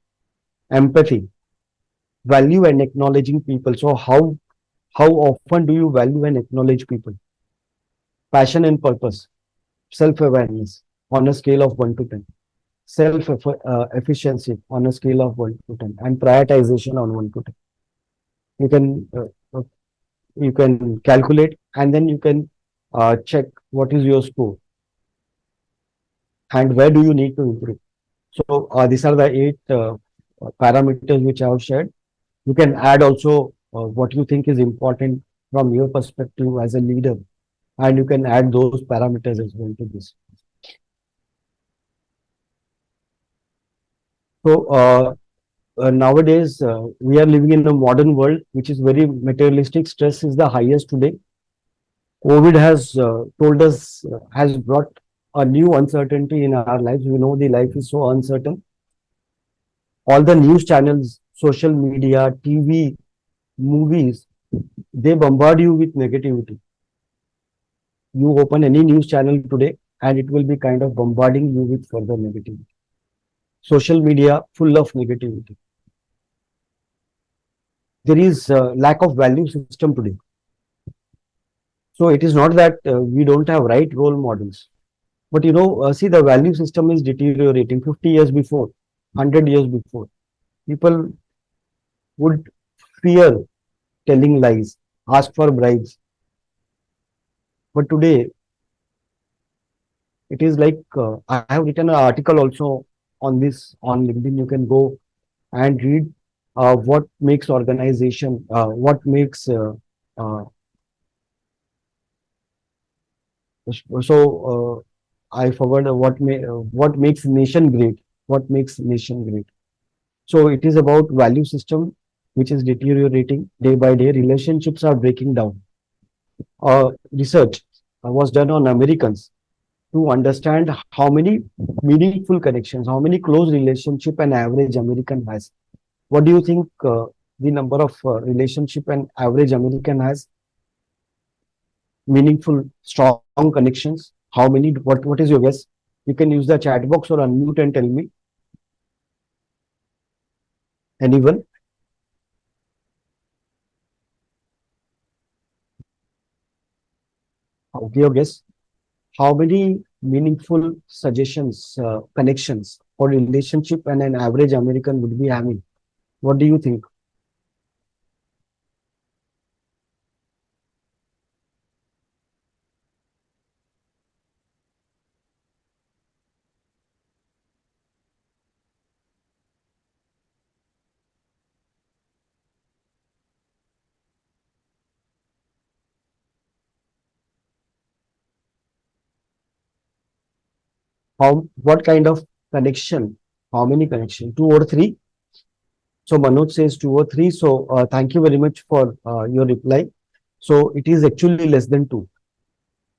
Empathy, value and acknowledging people. So how often do you value and acknowledge people? passion and purpose, self-awareness on a scale of 1 to 10, self-efficiency on a scale of 1 to 10, and prioritization on 1 to 10. You can calculate, and then you can check what is your score and where do you need to improve. So these are the 8 parameters which I have shared. You can add also what you think is important from your perspective as a leader, and you can add those parameters as well to this. So nowadays we are living in a modern world which is very materialistic. Stress is the highest today. COVID has told us, has brought a new uncertainty in our lives. We know the life is so uncertain. All the news channels, social media, TV, movies, they bombard you with negativity. You open any news channel today and it will be kind of bombarding you with further negativity. Social media full of negativity. There is lack of value system today. So it is not that we don't have right role models. But you know, see, the value system is deteriorating. 50 years before, 100 years before, people would fear telling lies, ask for bribes. But today, it is like I have written an article also on this on LinkedIn. You can go and read what makes organization, what makes I forgot what makes nation great. What makes nation great? So it is about value system which is deteriorating day by day. Relationships are breaking down. Research was done on Americans to understand how many meaningful connections, how many close relationship an average American has. What do you think the number of relationship an average American has? Meaningful, strong connections. How many? What is your guess? You can use the chat box or unmute and tell me. Anyone? Okay, your guess. How many meaningful suggestions, connections or relationship and an average American would be having? What do you think? What kind of connection? How many connection? 2 or 3? So Manoj says 2 or 3. So thank you very much for your reply. So it is actually less than 2.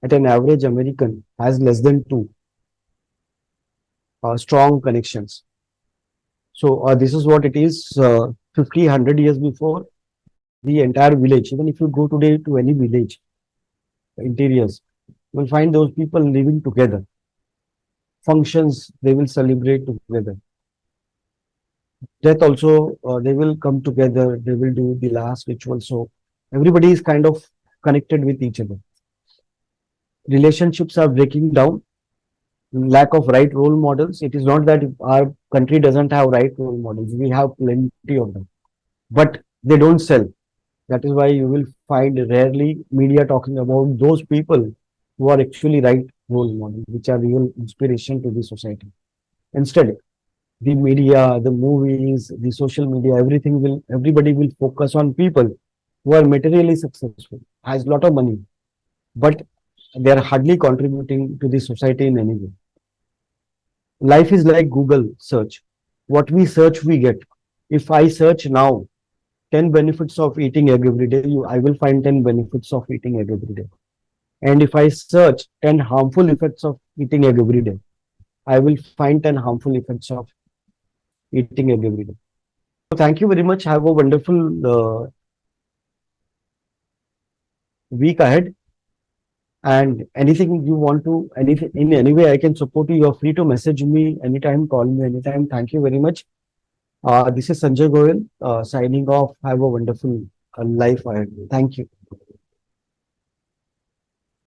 At an average American has less than 2 strong connections. So this is what it is 50, 100 years before. The entire village, even if you go today to any village, interiors, you will find those people living together. Functions, they will celebrate together. Death also, they will come together, they will do the last ritual. So everybody is kind of connected with each other. Relationships are breaking down. Lack of right role models. It is not that our country doesn't have right role models. We have plenty of them, but they don't sell. That is why you will find rarely media talking about those people who are actually right role models, which are real inspiration to the society. Instead, the media, the movies, the social media, everybody will focus on people who are materially successful, has a lot of money, but they are hardly contributing to the society in any way. Life is like Google search. What we search, we get. If I search now 10 benefits of eating egg every day, I will find 10 benefits of eating egg every day. And if I search 10 harmful effects of eating egg every day, I will find 10 harmful effects of eating egg every day. So thank you very much. Have a wonderful week ahead. And anything you want to, anything in any way I can support you, you're free to message me anytime, call me anytime. Thank you very much. This is Sanjay Goyal signing off. Have a wonderful life ahead. Thank you.